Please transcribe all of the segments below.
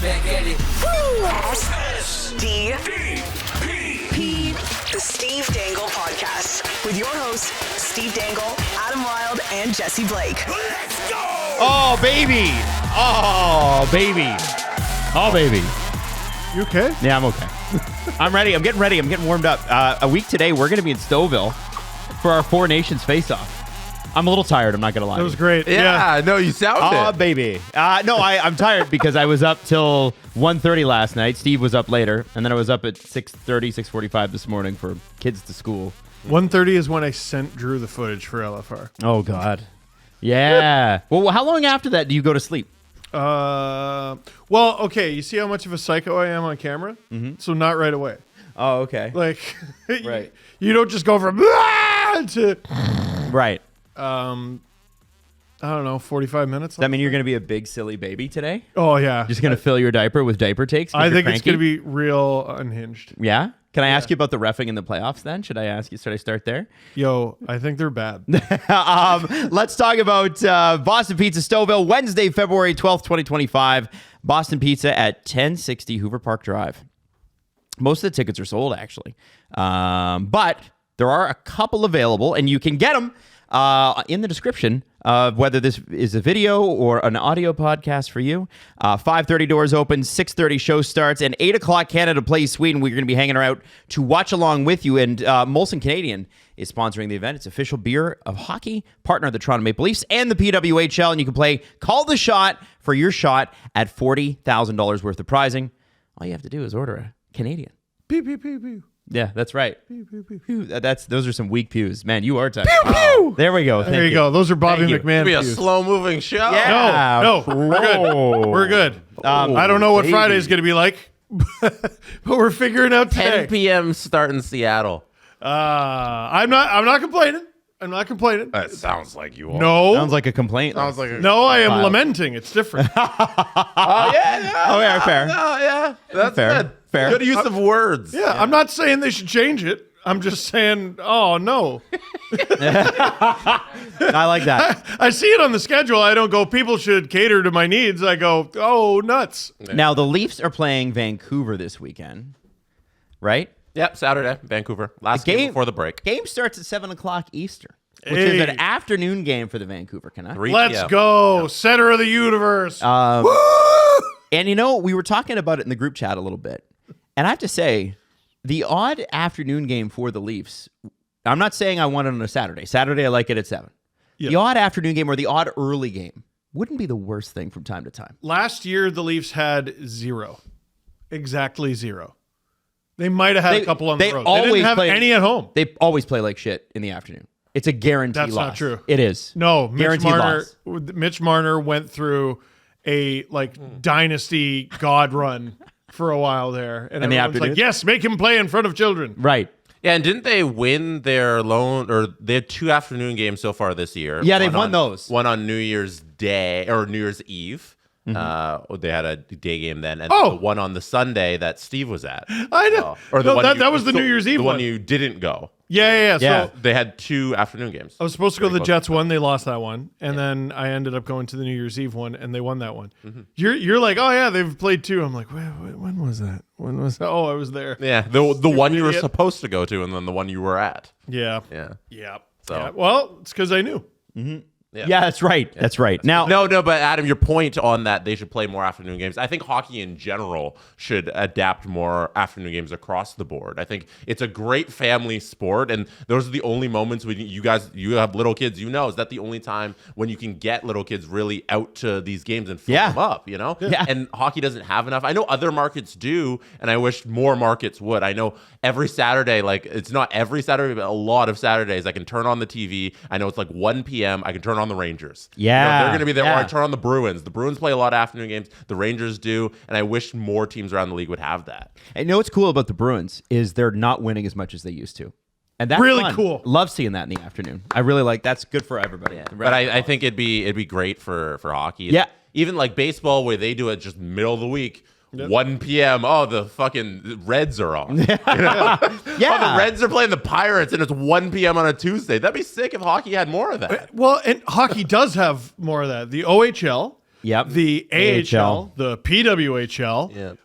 spaghetti. SDP, the Steve Dangle Podcast, with your hosts, Steve Dangle, Adam Wilde, and Jesse Blake. Let's go! Oh, baby. Oh, baby. Oh, baby. You okay? Yeah, I'm okay. I'm ready. I'm getting ready. I'm getting warmed up. A week today, we're going to be in Stouffville for our Four Nations face-off. I'm a little tired. I'm not going to lie. That was great. Yeah, no, you sounded Oh, baby. No, I'm tired because I was up till 1:30 last night. Steve was up later. And then I was up at 6:30, 6:45 this morning for kids to school. 1:30 is when I sent Drew the footage for LFR. Oh, God. Yeah. Well, how long after that do you go to sleep? Well, okay. You see how much of a psycho I am on camera? Mm-hmm. So not right away. Oh, okay. Like, Right. you don't just go from to, Right. I don't know, 45 minutes. Does that mean you're going to be a big, silly baby today? Oh, yeah. Just going to fill your diaper with diaper takes? 'cause I you're think it's cranky? going to be real unhinged. Yeah? Can I ask you about the reffing in the playoffs then? Should I start there? Yo, I think they're bad. Let's talk about Boston Pizza Stouffville, Wednesday, February 12th, 2025. Boston Pizza at 1060 Hoover Park Drive. Most of the tickets are sold, actually. But there are a couple available, and you can get them in the description of whether this is a video or an audio podcast for you. 5:30 doors open, 6:30 show starts, and 8 o'clock Canada plays Sweden. We're going to be hanging out to watch along with you. And Molson Canadian is sponsoring the event. It's official beer of hockey, partner of the Toronto Maple Leafs and the PWHL. And you can play Call the Shot for your shot at $40,000 worth of prizing. All you have to do is order a Canadian. Pew, pew, pew, pew. Yeah, that's right. Pew, pew, pew. Pew. Those are some weak pews. Man, you are tight. Pew, pew. There we go. There you go. Those are Bobby Thank you. McMahon It'll be a pews. slow-moving show. Yeah. No, we're good. We're good. I don't know what Friday's going to be like, but we're figuring out 10 today. p.m. start in Seattle. I'm not complaining. I'm not complaining. That sounds like you are. No. Sounds like a complaint. Sounds like a... No, I am File. lamenting. It's different. Oh, yeah. Oh, yeah, fair. Oh, yeah. That's Fair. good. Fair. Good use of words. Yeah, I'm not saying they should change it. I'm just saying, oh, no. I like that. I see it on the schedule. I don't go, people should cater to my needs. I go, oh, nuts. Now, the Leafs are playing Vancouver this weekend, right? Yep, Saturday, Vancouver. Last game before the break. Game starts at 7 o'clock Eastern, which is Hey. an afternoon game for the Vancouver Canucks. 3 Let's p.m. go. Center of the universe. And, you know, we were talking about it in the group chat a little bit. And I have to say, the odd afternoon game for the Leafs, I'm not saying I want it on a Saturday. Saturday, I like it at 7. Yeah. The odd afternoon game or the odd early game wouldn't be the worst thing from time to time. Last year, the Leafs had 0. Exactly 0. They might have had a couple on the road. They didn't have any at home. They always play like shit in the afternoon. It's a guarantee That's loss. not true. It is. No, Mitch Guaranteed Marner went through a dynasty god run for a while there, and In the everyone's like, afternoon? "Yes, make him play in front of children." Right. Yeah, and didn't they win their lone, or they had 2 afternoon games so far this year? Yeah, they've won those. One on New Year's Day or New Year's Eve. They had a day game then, and Oh! the one on the Sunday that Steve was at. I know. Or the No, one that was the New Year's Eve the one one. you didn't go. Yeah. Yeah. So They had 2 afternoon games. I was supposed to go to the Pretty Jets one. They lost that one, and then I ended up going to the New Year's Eve one, and they won that one. You're like, oh yeah, they've played 2. I'm like, when was that? When was that? Oh, I was there. Yeah, the one you were idiot. supposed to go to, and then the one you were at. Yeah. Yeah. So- Yeah. Well, it's because I knew. Yeah, that's right. That's right. Now, No, but Adam, your point on that they should play more afternoon games. I think hockey in general should adapt more afternoon games across the board. I think it's a great family sport, and those are the only moments when you have little kids. Is that the only time when you can get little kids really out to these games and fill them up? Yeah. And hockey doesn't have enough. I know other markets do, and I wish more markets would. I know every Saturday, like it's not every Saturday, but a lot of Saturdays, I can turn on the TV. I know it's like 1 p.m. I can turn on the Rangers. Yeah. They're going to be there. Yeah. Or I turn on the Bruins. The Bruins play a lot of afternoon games. The Rangers do. And I wish more teams around the league would have that. and you know what's cool about the Bruins is they're not winning as much as they used to. And that's Really fun. cool. Love seeing that in the afternoon. I really like that's good for everybody. But I think it'd be great for hockey. Yeah. Even like baseball where they do it just middle of the week. 1 p.m. Oh, the fucking Reds are on. Yeah. Oh, the Reds are playing the Pirates, and it's 1 p.m. on a Tuesday. That'd be sick if hockey had more of that. Well, and hockey does have more of that. The OHL Yep. The AHL, the PWHL. Yep.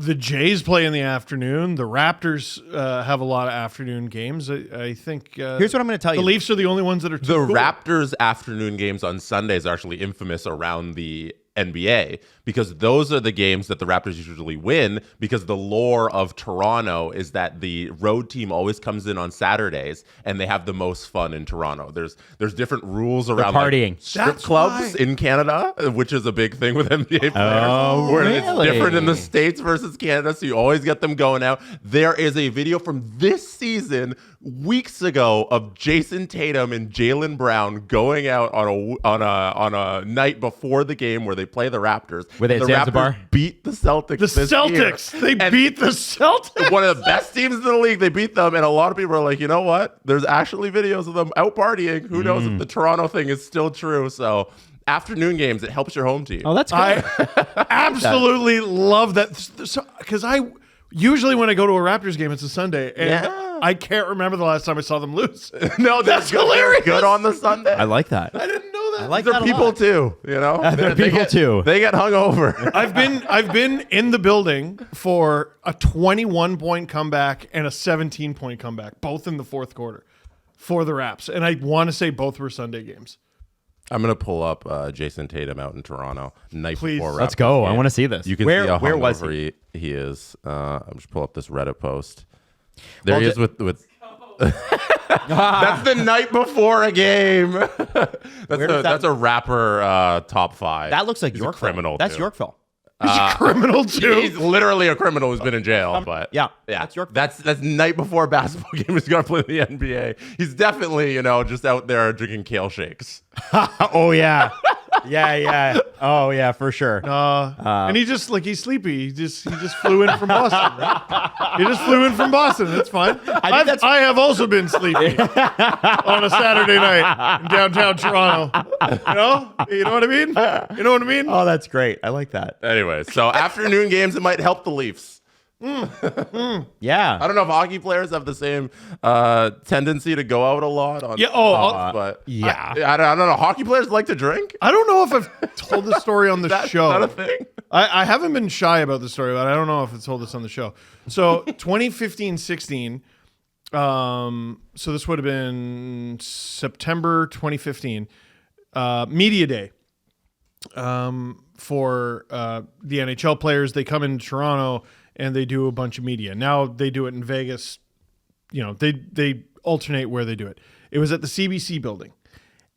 The Jays play in the afternoon. The Raptors have a lot of afternoon games. I think. Here's what I'm going to tell you. The Leafs are the only ones that are The too cool. Raptors afternoon games on Sundays are actually infamous around the NBA because those are the games that the Raptors usually win because the lore of Toronto is that the road team always comes in on Saturdays and they have the most fun in Toronto. There's different rules around partying. like, strip That's clubs why. in Canada, which is a big thing with NBA players. Oh, where really? it's different in the States versus Canada, so you always get them going out. There is a video from this season weeks ago of Jason Tatum and Jaylen Brown going out on a night before the game where they play the Raptors. Were they at the Zanzibar? Raptors beat the Celtics. The this Celtics. year. They And beat the Celtics. one of the best teams in the league. They beat them, and a lot of people are like, you know what? There's actually videos of them out partying. Who knows if the Toronto thing is still true? So afternoon games, it helps your home team. Oh, that's good. I absolutely love that because I usually when I go to a Raptors game, it's a Sunday, and Yeah. I can't remember the last time I saw them lose. No, that's hilarious. Good on the Sunday. I like that. I didn't know that. I like They're that a people lot. too, you know. They're They people get- too. They get hungover. I've been in the building for a 21-point comeback and a 17-point comeback, both in the fourth quarter for the Raps, and I want to say both were Sunday games. I'm gonna pull up Jason Tatum out in Toronto night Please. before. Let's Raptors go. I game. want to see this. You can where see how where was hungover he? he is. I'm just pull up this Reddit post. There Well, he is with. That's the night before a game. That's a rapper top 5. That looks like He's a Yorkville. criminal. That's too. Yorkville. He's a criminal too. He's literally a criminal who's been in jail. But yeah, yeah, that's Yorkville. That's night before a basketball game. He's gonna play in the NBA. He's definitely just out there drinking kale shakes. Oh yeah, yeah. Oh yeah, for sure. And he just he's sleepy. He just flew in from Boston. Right? He just flew in from Boston. That's fine. I have also been sleepy on a Saturday night in downtown Toronto. You know what I mean? You know what I mean? Oh, that's great. I like that. Anyway, so afternoon games, it might help the Leafs. Yeah. I don't know if hockey players have the same tendency to go out a lot on. Yeah. But yeah. I don't know. Hockey players like to drink. I don't know if I've told this story on the That's show. not a thing. I haven't been shy about the story, but I don't know if it's told this on the show. So 2015-16, so this would have been September 2015, media day for the NHL players. They come into Toronto and they do a bunch of media. Now they do it in Vegas. They alternate where they do it. It was at the CBC building.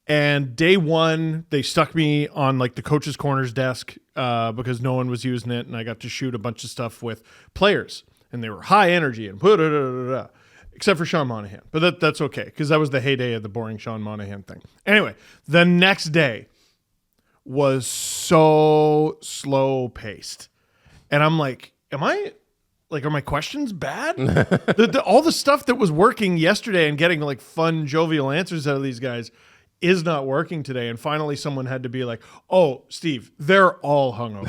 And day one, they stuck me on the coach's corners desk because no one was using it, and I got to shoot a bunch of stuff with players, and they were high energy and except for Sean Monahan, but that's okay because that was the heyday of the boring Sean Monahan thing. Anyway, the next day was so slow paced, and I'm like, are my questions bad? All the stuff that was working yesterday and getting fun, jovial answers out of these guys is not working today. And finally someone had to be like, oh, Steve, they're all hungover.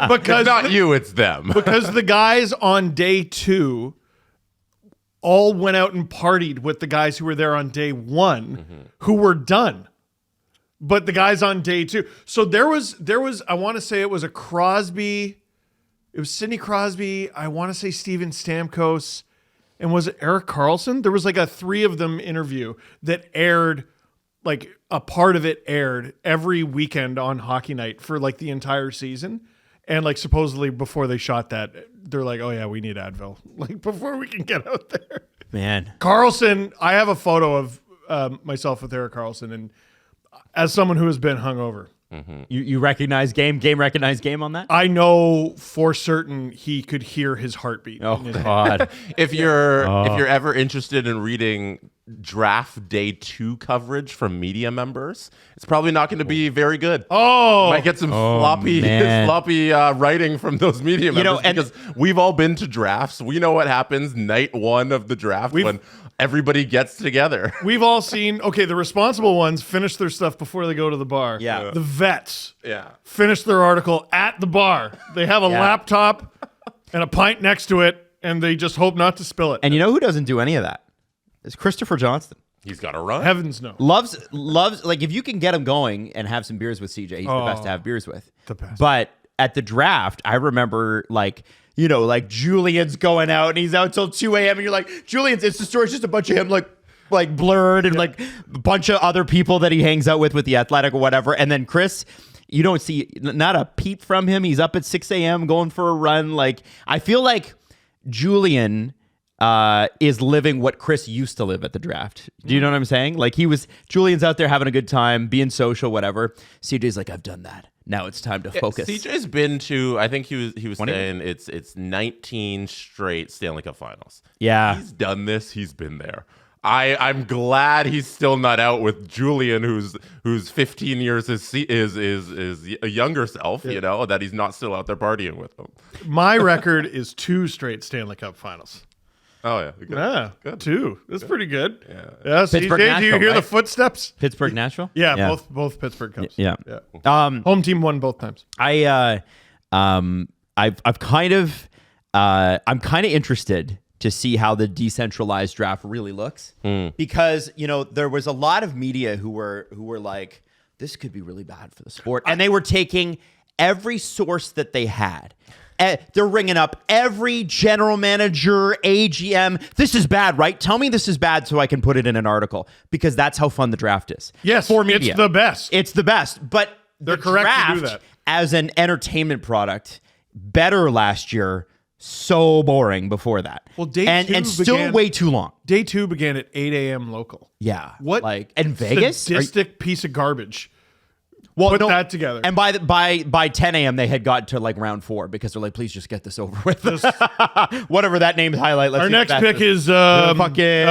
because It's not you, it's them. because the guys on day 2 all went out and partied with the guys who were there on day 1 who were done. But the guys on day 2. So there was I want to say it was a Crosby. It was Sidney Crosby. I want to say Steven Stamkos. And was it Erik Karlsson? There was a 3 of them interview that aired, a part of it aired every weekend on Hockey Night for the entire season. And supposedly before they shot that, they're like, oh yeah, we need Advil. Before we can get out there. Man. Karlsson, I have a photo of myself with Erik Karlsson, and as someone who has been hungover, You recognize game recognized game on that? I know for certain he could hear his heartbeat. Oh in his head. God. If you're ever interested in reading draft day 2 coverage from media members, it's probably not going to be very good. Oh, Might get some sloppy man. writing from those media members and- because we've all been to drafts. We know what happens night 1 of the draft when everybody gets together. we've all seen, the responsible ones finish their stuff before they go to the bar. Yeah. The vets Yeah. finish their article at the bar. They have a laptop and a pint next to it, and they just hope not to spill it. And you know who doesn't do any of that? It's Christopher Johnston. He's got to run. Heavens no. Loves like if you can get him going and have some beers with CJ, he's the best to have beers with. The best. But at the draft, I remember like Julian's going out and he's out till 2 a.m. and you're like, Julian's Insta story is just a bunch of him like blurred and like a bunch of other people that he hangs out with the Athletic or whatever. And then Chris, you don't see not a peep from him. He's up at 6 a.m. going for a run. Like I feel like Julian is living what Chris used to live at the draft. Do you know what I'm saying? Like Julian's out there having a good time, being social, whatever. CJ's like, I've done that. Now it's time to focus. CJ's been to, I think he was saying it's 19 straight Stanley Cup Finals. Yeah, he's done this. He's been there. I'm glad he's still not out with Julian, who's 15 years is a younger self. That he's not still out there partying with them. My record is 2 straight Stanley Cup Finals. Oh yeah, good. Yeah, good. 2. That's pretty good. Yeah. CJ, Pittsburgh, do you Nashville, hear the right? footsteps? Pittsburgh, Nashville. Yeah, both Pittsburgh Cups. Yeah. Home team won both times. I'm kind of interested to see how the decentralized draft really looks because there was a lot of media who were like, this could be really bad for the sport, and they were taking every source that they had. They're ringing up every general manager, AGM. This is bad, right? Tell me this is bad so I can put it in an article, because that's how fun the draft is. Yes, for media. it's the best. It's the best. But they're the correct draft, to do that. as an entertainment product, better last year. So boring before that. Well, day and 2 still began- way too long. Day 2 began at 8 a.m. local. Yeah. What? Like in Vegas? Sadistic piece of garbage. Well, Put that together. And by 10 a.m. they had got to like round 4 because they're like, please just get this over with. Whatever that name's highlight. Let's Our see next if pick that's is fucking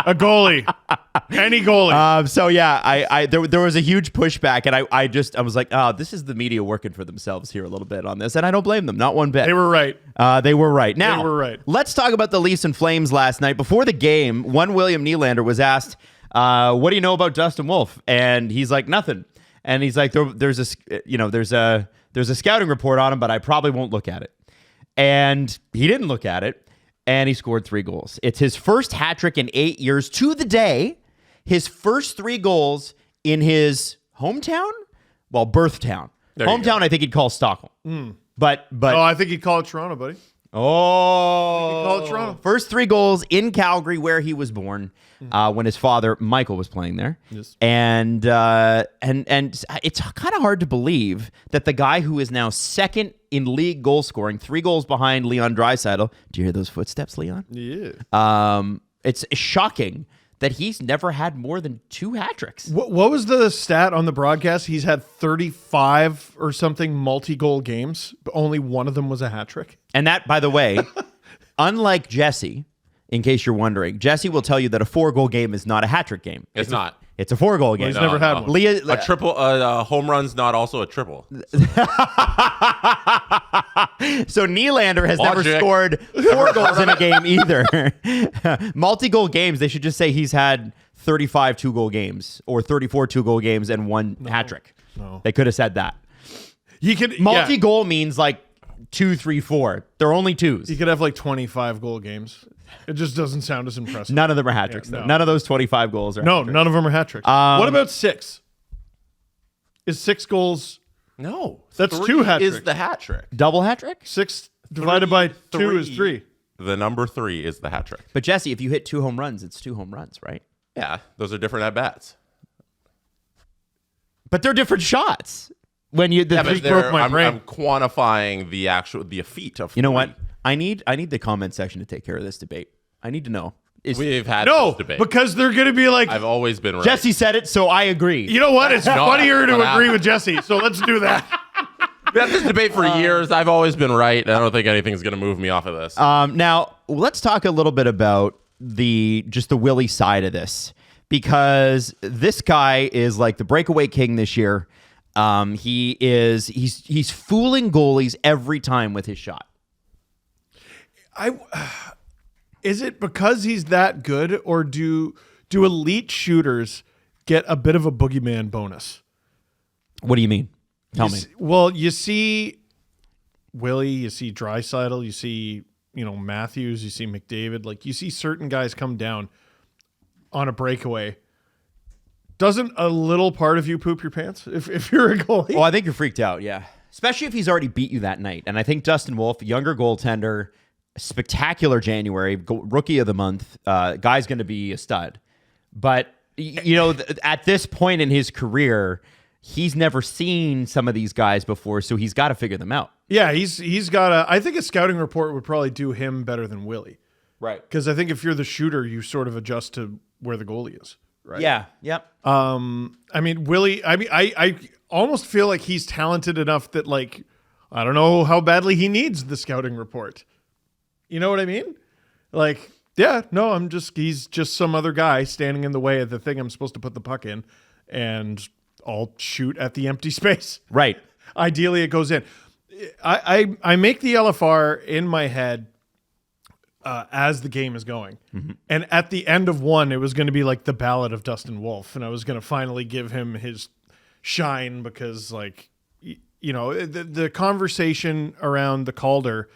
a goalie. Any goalie. So yeah, there was a huge pushback, and I was like, oh, this is the media working for themselves here a little bit on this, and I don't blame them, not one bit. They were right. They were right. Now, They were right. Let's talk about the Leafs and Flames last night. Before the game, one William Nylander was asked, what do you know about Dustin Wolf? And he's like, nothing. And he's like, there's a scouting report on him, but I probably won't look at it. And he didn't look at it, and he scored 3 goals. It's his first hat trick in 8 years to the day. His first 3 goals in his hometown, birth town. Hometown, I think he'd call Stockholm. But I think he'd call it Toronto, buddy. call it Toronto. First 3 goals in Calgary, where he was born, when his father Michael was playing there. Yes. And it's kind of hard to believe that the guy who is now second in league goal scoring, 3 goals behind Leon Draisaitl. Do you hear those footsteps, Leon? Yeah. It's shocking that he's never had more than 2 hat tricks. What was the stat on the broadcast? He's had 35 or something multi-goal games, but only one of them was a hat trick. And that, by the way, unlike Jesse, in case you're wondering, Jesse will tell you that a 4-goal game is not a hat trick game. It's not. It's a 4-goal game. He's never had one. A triple, home run's not also a triple. So Nylander has never Logic. scored 4 goals in a game either. Multi-goal games, they should just say he's had 35 2-goal games or 34 2-goal games and 1 hat trick. No. They could have said that. He could Multi-goal means like 2, 3, 4. They're only 2s. He could have like 25 goal games. It just doesn't sound as impressive. None of them are hat tricks. no. None of those 25 goals are No, hat tricks. none of them are hat tricks. What about 6? Is 6 goals? No. That's 3 2 hat is tricks. the hat trick. Double hat trick? 6 divided by 2 is 3. The number 3 is the hat trick. But Jesse, if you hit 2 home runs, it's 2 home runs, right? Yeah, those are different at bats. But they're different shots. When you but broke my brain. I'm quantifying the feat of. You know 3. what? I need the comment section to take care of this debate. I need to know. We've had No, this debate. because they're going to be like, I've always been right. Jesse said it, so I agree. you know what? It's No, funnier to what agree happened? with Jesse, so let's do that. We've had this debate for years. I've always been right. And I don't think anything's going to move me off of this. Now, let's talk a little bit about the Willy side of this, because this guy is like the breakaway king this year. He's fooling goalies every time with his shot. Is it because he's that good, or do elite shooters get a bit of a boogeyman bonus? What do you mean? Tell me. Well, you see Willy, you see Draisaitl, you see Matthews, you see McDavid, like you see certain guys come down on a breakaway. Doesn't a little part of you poop your pants if you're a goalie? Oh, I think you're freaked out, yeah. Especially if he's already beat you that night. And I think Dustin Wolf, younger goaltender, spectacular January, rookie of the month, guy's going to be a stud. But, at this point in his career, he's never seen some of these guys before, so he's got to figure them out. Yeah, he's got I think a scouting report would probably do him better than Willy. Right. Because I think if you're the shooter, you sort of adjust to where the goalie is. Right. Yeah. Yep. Willy, I almost feel like he's talented enough that, like, I don't know how badly he needs the scouting report. You know what I mean? Like, yeah, no, he's just some other guy standing in the way of the thing I'm supposed to put the puck in, and I'll shoot at the empty space. Right. Ideally, it goes in. I make the LFR in my head as the game is going. Mm-hmm. And at the end of one, it was going to be like the ballad of Dustin Wolf. And I was going to finally give him his shine because, like, the conversation around the Calder,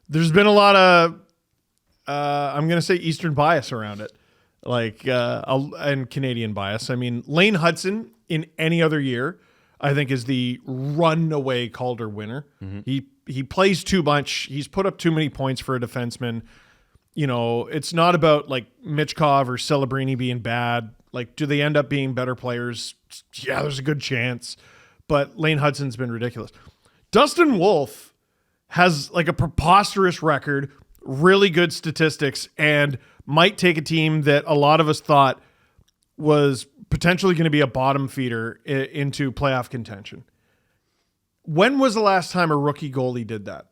there's been a lot of, I'm going to say Eastern bias around it. Like, and Canadian bias. I mean, Lane Hudson in any other year, I think, is the runaway Calder winner. Mm-hmm. He plays too much. He's put up too many points for a defenseman. It's not about like Michkov or Celebrini being bad. Like, do they end up being better players? Yeah, there's a good chance. But Lane Hudson's been ridiculous. Dustin Wolf has like a preposterous record, really good statistics, and might take a team that a lot of us thought was potentially going to be a bottom feeder into playoff contention. When was the last time a rookie goalie did that?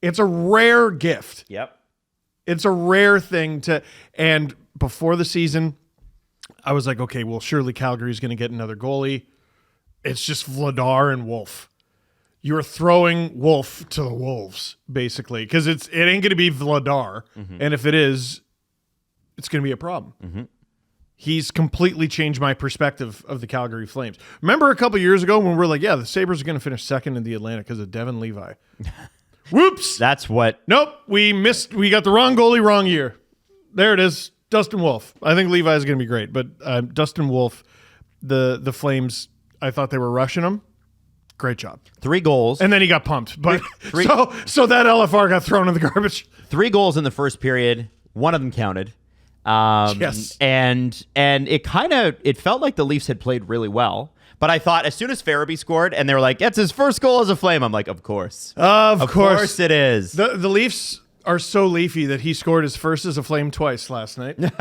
It's a rare gift. Yep. It's a rare thing and before the season, I was like, okay, well, surely Calgary's going to get another goalie. It's just Vladar and Wolf. You're throwing Wolf to the Wolves, basically, because it ain't going to be Vladar. Mm-hmm. And if it is, it's going to be a problem. Mm-hmm. He's completely changed my perspective of the Calgary Flames. Remember a couple years ago when we were like, yeah, the Sabres are going to finish second in the Atlantic because of Devin Levi. Whoops. That's what. Nope. We got the wrong goalie, wrong year. There it is. Dustin Wolf. I think Levi is going to be great, but Dustin Wolf, the Flames, I thought they were rushing him. Great job. 3 goals. And then he got pumped. But so that LFR got thrown in the garbage. 3 goals in the first period. One of them counted. Yes. And it felt like the Leafs had played really well. But I thought as soon as Farabee scored and they were like, it's his first goal as a Flame, I'm like, of course. Of course it is. The Leafs are so leafy that he scored his first as a Flame twice last night. Isn't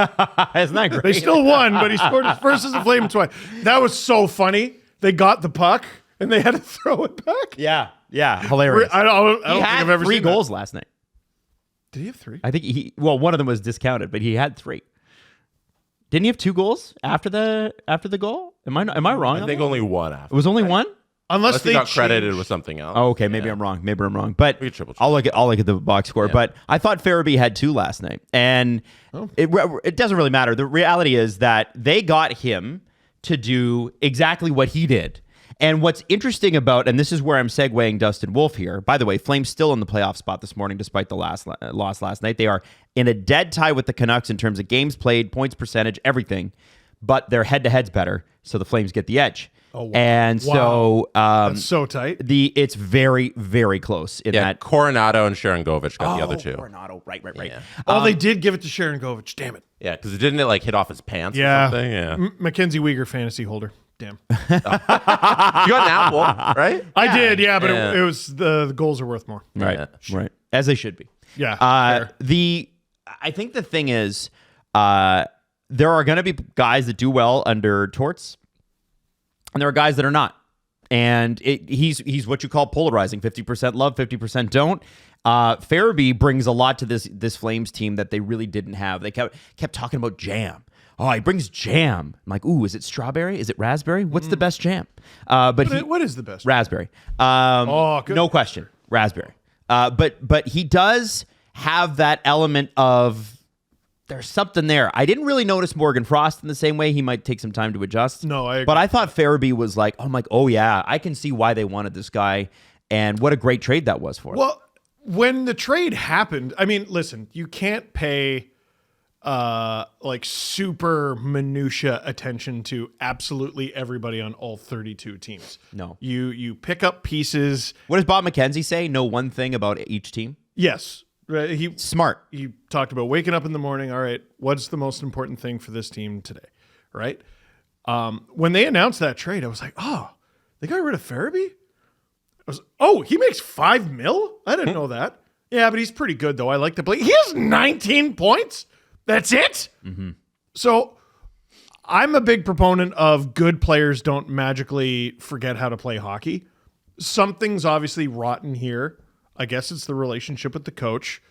that great? They still won, but he scored his first as a Flame twice. That was so funny. They got the puck and they had to throw it back. Yeah, hilarious. I don't think I've ever seen 3 seen goals that. last night. Did he have 3? I think one of them was discounted, but he had 3. Didn't he have 2 goals after the goal? Am I wrong? I think only one after. It was only one? Unless he got credited with something else. Oh, okay. Maybe I'm wrong. But We can triple check. I'll look at the box score. Yeah. But I thought Farabee had 2 last night, and it doesn't really matter. The reality is that they got him to do exactly what he did. And what's interesting about, and this is where I'm segueing Dustin Wolf here. By the way, Flames still in the playoff spot this morning, despite the loss last night. They are in a dead tie with the Canucks in terms of games played, points percentage, everything. But their head-to-head's better, so the Flames get the edge. Oh, wow. And so that's so tight. It's very, very close in that. Coronado and Sharon Govich got the other 2. Coronado, right. Yeah. They did give it to Sharon Govich. Damn it. Yeah, because didn't it like hit off his pants or something? Yeah. Mackenzie Weegar fantasy holder. Damn. You got an apple, right? I did, yeah, but it was the goals are worth more. Right, Yeah. right. As they should be. Yeah. I think the thing is, there are going to be guys that do well under Torts, and there are guys that are not. And he's what you call polarizing, 50% love, 50% don't. Farabee brings a lot to this Flames team that they really didn't have. They kept talking about jam. Oh, he brings jam. I'm like, ooh, is it strawberry? Is it raspberry? What's the best jam? What is the best? Raspberry. Good. No question, raspberry. But he does have that element of there's something there. I didn't really notice Morgan Frost in the same way. He might take some time to adjust. No, I agree. But I thought Farabee was like, oh yeah, I can see why they wanted this guy, and what a great trade that was for them. when the trade happened, I mean, listen, you can't pay like super minutia attention to absolutely everybody on all 32 teams. No. You pick up pieces. What does Bob McKenzie say? Know one thing about each team? Yes. Right. Smart. He talked about waking up in the morning. All right, what's the most important thing for this team today? Right. When they announced that trade, I was like, oh, they got rid of Farabee? He makes $5 million? I didn't know that. Yeah, but he's pretty good, though. I like to play. He has 19 points. That's it? Mm-hmm. So I'm a big proponent of good players don't magically forget how to play hockey. Something's obviously rotten here. I guess it's the relationship with the coach.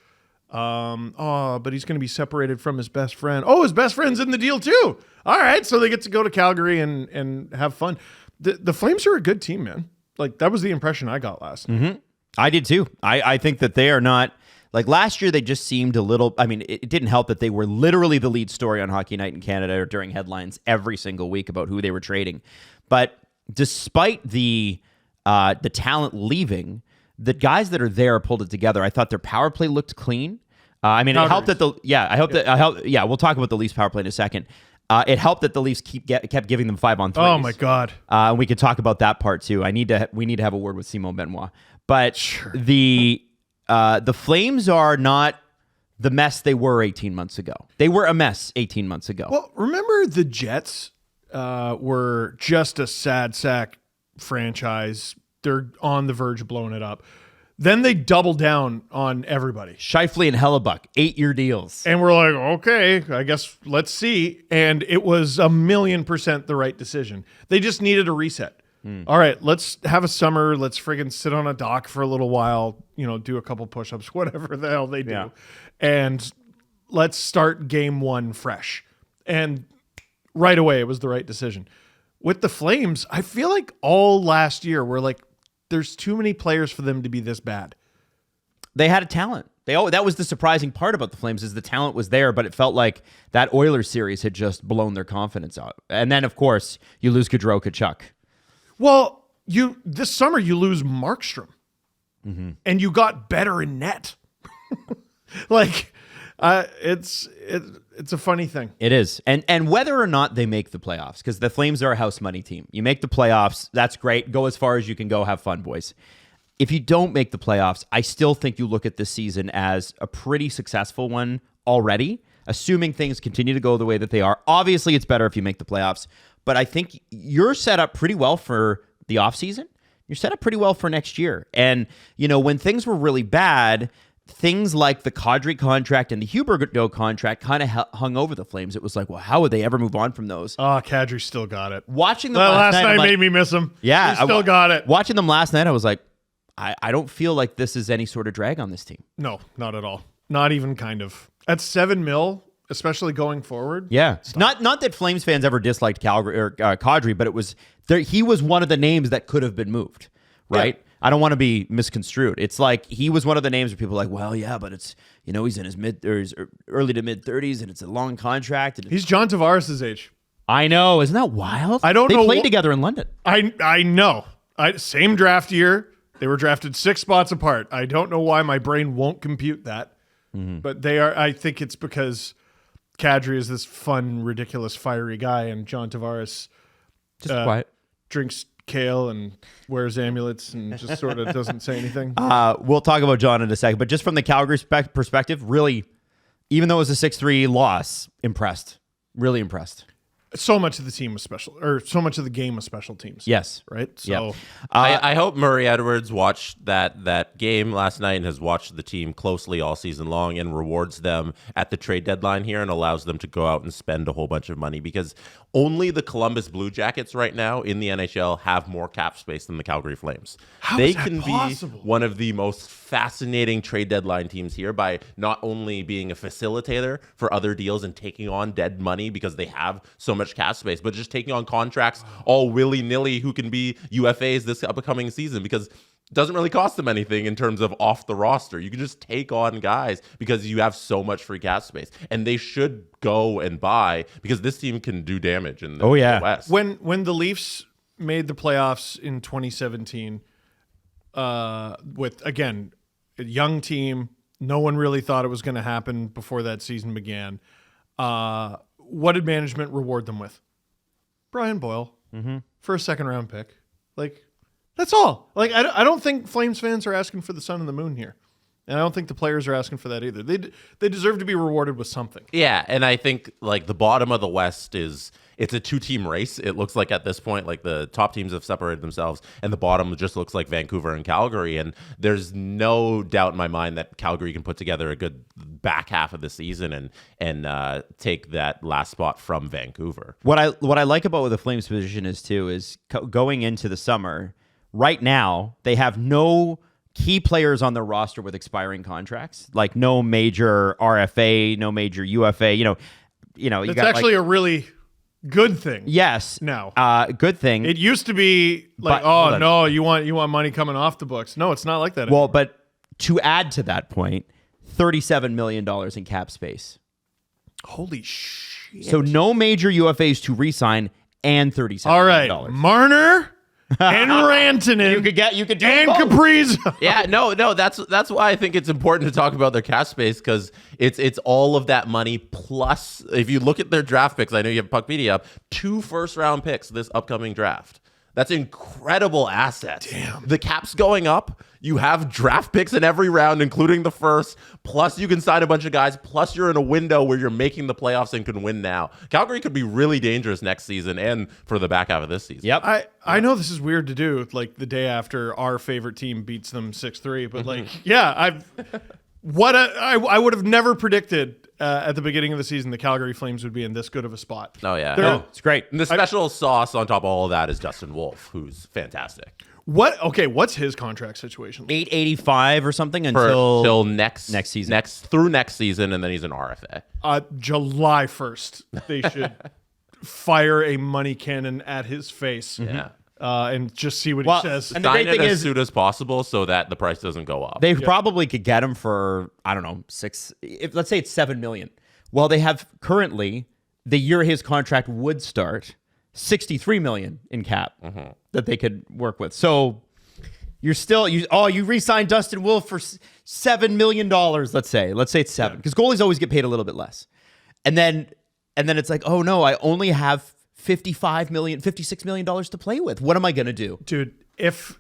But he's going to be separated from his best friend. Oh, his best friend's in the deal too. All right, so they get to go to Calgary and have fun. The Flames are a good team, man. Like, that was the impression I got last night. Mm-hmm. I did too. I think that they are not... Like last year, they just seemed a little... I mean, it didn't help that they were literally the lead story on Hockey Night in Canada or during headlines every single week about who they were trading. But despite the talent leaving, the guys that are there pulled it together. I thought their power play looked clean. I mean, it helped that the... Yeah, I hope that... we'll talk about the Leafs power play in a second. It helped that the Leafs kept giving them 5-on-3s. Oh, my God. We could talk about that part, too. We need to have a word with Simon Benoit. But sure. The Flames are not the mess they were 18 months ago. They were a mess 18 months ago. Well, remember the Jets were just a sad sack franchise. They're on the verge of blowing it up. Then they doubled down on everybody. Scheifele and Hellebuck, 8-year deals. And we're like, okay, I guess let's see. And it was 1,000,000% the right decision. They just needed a reset. All right, let's have a summer. Let's friggin' sit on a dock for a little while, do a couple push-ups, whatever the hell they do. Yeah. And let's start game one fresh. And right away, it was the right decision. With the Flames, I feel like all last year, we're like, there's too many players for them to be this bad. They had a talent. That was the surprising part about the Flames is the talent was there, but it felt like that Oilers series had just blown their confidence out. And then, of course, you lose Gaudreau, Tkachuk. Well, this summer you lose Markstrom, and you got better in net. It's a funny thing. It is, and whether or not they make the playoffs, because the Flames are a house money team. You make the playoffs, that's great. Go as far as you can go. Have fun, boys. If you don't make the playoffs, I still think you look at this season as a pretty successful one already, assuming things continue to go the way that they are. Obviously, it's better if you make the playoffs. But I think you're set up pretty well for the offseason. You're set up pretty well for next year. And, when things were really bad, things like the Kadri contract and the Huberdeau contract kind of hung over the Flames. It was like, well, how would they ever move on from those? Oh, Kadri still got it. Watching them last night made me miss him. Yeah. He still got it. Watching them last night, I was like, I don't feel like this is any sort of drag on this team. No, not at all. Not even kind of. At $7 million, especially going forward. Yeah. Not that Flames fans ever disliked Calgary or Kadri, but it was he was one of the names that could have been moved, right? Yeah. I don't want to be misconstrued. It's like he was one of the names where people are like, well, yeah, but it's, he's in his early to mid 30s and it's a long contract. And he's John Tavares' age. I know. Isn't that wild? I don't know. They played together in London. I know. Same draft year. They were drafted 6 spots apart. I don't know why my brain won't compute that. But they are. I think it's because Kadri is this fun, ridiculous, fiery guy, and John Tavares just quiet, drinks kale and wears amulets and just sort of doesn't say anything. We'll talk about John in a second, but just from the Calgary perspective, really, even though it was a 6-3 loss, impressed, really impressed. So much of the team was special, or so much of the game was special teams. Yes. Right? So yep. I hope Murray Edwards watched that game last night and has watched the team closely all season long and rewards them at the trade deadline here and allows them to go out and spend a whole bunch of money, because only the Columbus Blue Jackets right now in the NHL have more cap space than the Calgary Flames. How they is that can possible? be one of the most fascinating trade deadline teams here by not only being a facilitator for other deals and taking on dead money because they have so much cap space, but just taking on contracts all willy-nilly who can be UFAs this upcoming season, because it doesn't really cost them anything in terms of off the roster. You can just take on guys because you have so much free cap space, and they should go and buy because this team can do damage in the West. When the Leafs made the playoffs in 2017, with, again, a young team. No one really thought it was going to happen before that season began. What did management reward them with? Brian Boyle for a second-round pick. Like, that's all. Like, I don't think Flames fans are asking for the sun and the moon here. And I don't think the players are asking for that either. They deserve to be rewarded with something. Yeah, and I think like the bottom of the West it's a 2-team race. It looks like at this point, like the top teams have separated themselves, and the bottom just looks like Vancouver and Calgary. And there's no doubt in my mind that Calgary can put together a good back half of the season and take that last spot from Vancouver. What I like about what the Flames' position is too is going into the summer. Right now, they have no key players on their roster with expiring contracts, like no major RFA, no major UFA. You know, you It's got actually a really good thing. yes, Now. good thing. It used to be like, But- hold on. no, you want money coming off the books. No, it's not like that. Well, but to add to that point, $37 million in cap space. Holy shit. So no major UFAs to re-sign and $37 All right, million. Marner and Rantanen You could do and both. Kaprizov. Yeah, no, that's why I think it's important to talk about their cap space, because it's all of that money plus, if you look at their draft picks, I know you have Puckpedia up, 2 first-round picks this upcoming draft. That's incredible assets. Damn. The cap's going up. You have draft picks in every round, including the first. Plus, you can sign a bunch of guys. Plus, you're in a window where you're making the playoffs and can win now. Calgary could be really dangerous next season and for the back half of this season. Yep. I know this is weird to do, like the day after our favorite team beats them 6-3, but like, yeah, I would have never predicted at the beginning of the season the Calgary Flames would be in this good of a spot. Oh, yeah. They're- It's great. And the special sauce on top of all of that is Dustin Wolf, who's fantastic. What's his contract situation? $885 or something Till next season. Through next season, and then he's an RFA. July 1st, they should fire a money cannon at his face. Yeah. And just see what Well, he says. and the Sign great it thing as is soon as possible so that the price doesn't go up. they probably could get him for, I don't know, let's say it's $7 million. Well, they have currently, the year his contract would start, $63 million in cap that they could work with. So you re-signed Dustin Wolf for $7 million, let's say it's 7, because goalies always get paid a little bit less. And then it's like, oh no, I only have $56 million to play with. What am I going to do? Dude, if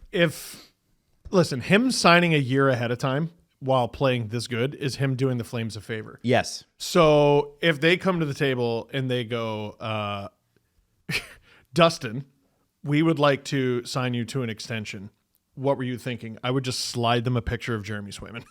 listen, him signing a year ahead of time while playing this good is him doing the Flames a favor. Yes. So if they come to the table and they go, Dustin, we would like to sign you to an extension. What were you thinking? I would just slide them a picture of Jeremy Swayman.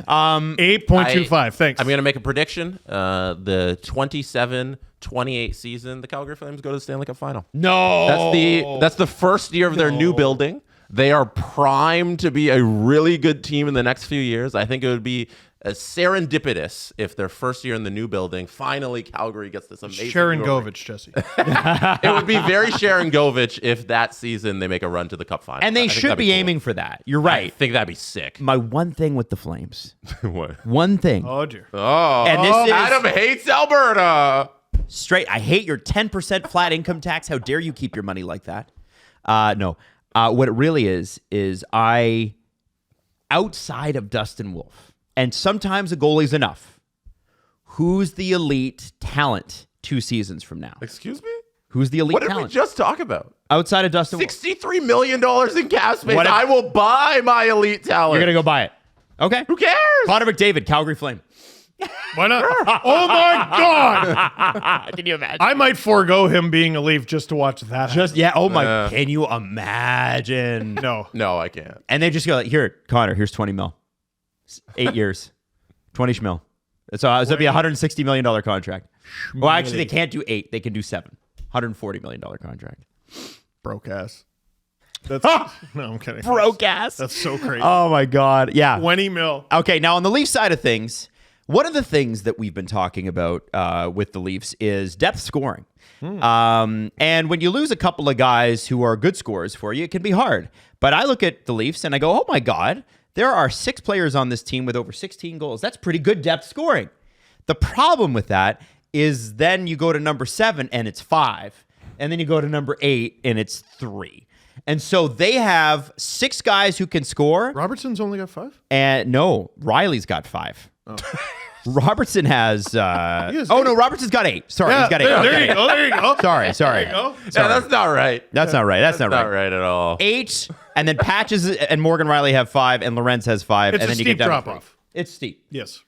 8.25. Thanks. I'm going to make a prediction. The 27-28 season, the Calgary Flames go to the Stanley Cup Final. No. That's the first year of their new building. They are primed to be a really good team in the next few years. I think it would be serendipitous if their first year in the new building, finally Calgary gets this amazing Sharon new Govich, Jesse. It would be very Sharon Govich if that season they make a run to the Cup Final. And they I think should that'd be cool. aiming for that. You're I right. think that'd be sick. My one thing with the Flames. What? One thing. Oh, dear. Oh, And this is- Adam hates Alberta. Straight. I hate your 10% flat income tax. How dare you keep your money like that? No. What it really is outside of Dustin Wolf, and sometimes a goalie's enough, who's the elite talent 2 seasons from now? Excuse me? Who's the elite What did we talent? just talk about? Outside of Dustin Wolf. $63 million in cap space. What if- I will buy my elite talent. You're going to go buy it. Okay. Who cares? Connor McDavid, Calgary Flame. Why not? Oh, my God. Can you imagine? I might forego him being a Leaf just to watch that. Just, yeah. Oh, my. Can you imagine? No. No, I can't. And they just go, here, Connor, here's 20 mil. 8 years. 20 schmil. So it's going to be a $160 million contract. Well, actually, they can't do 8. They can do 7. $140 million contract. Broke ass. That's no, I'm kidding. Broke ass. That's so crazy. Oh, my God. Yeah. 20 mil. Okay, now on the Leafs side of things, one of the things that we've been talking about with the Leafs is depth scoring. And when you lose a couple of guys who are good scorers for you, it can be hard. But I look at the Leafs and I go, oh my God, there are 6 players on this team with over 16 goals. That's pretty good depth scoring. The problem with that is then you go to number 7 and it's 5. And then you go to number 8 and it's 3. And so they have 6 guys who can score. Robertson's only got 5? And no, Riley's got 5. Oh. Robertson has. has oh 8. no, Robertson's got 8. Sorry, he's got 8. There you go. There you go. Sorry. There you go. Yeah, that's not right. That's not right. That's not Not right. right at all. 8, and then Patches and Morgan Riley have 5, and Lorenz has 5. It's and a then you steep get down drop to 3. off. It's steep. Yes.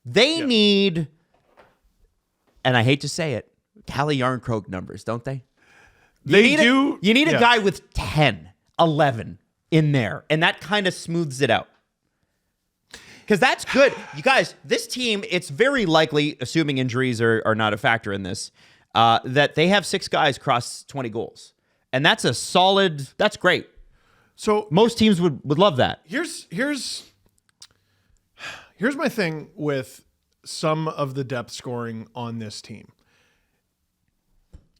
They need, and I hate to say it, Calle Yarncroke numbers, don't they? You need a guy with 10, 11 in there, and that kind of smooths it out. Because that's good. You guys, this team, it's very likely, assuming injuries are not a factor in this, that they have 6 guys cross 20 goals. And that's a solid, that's great. So most teams would love that. Here's my thing with some of the depth scoring on this team.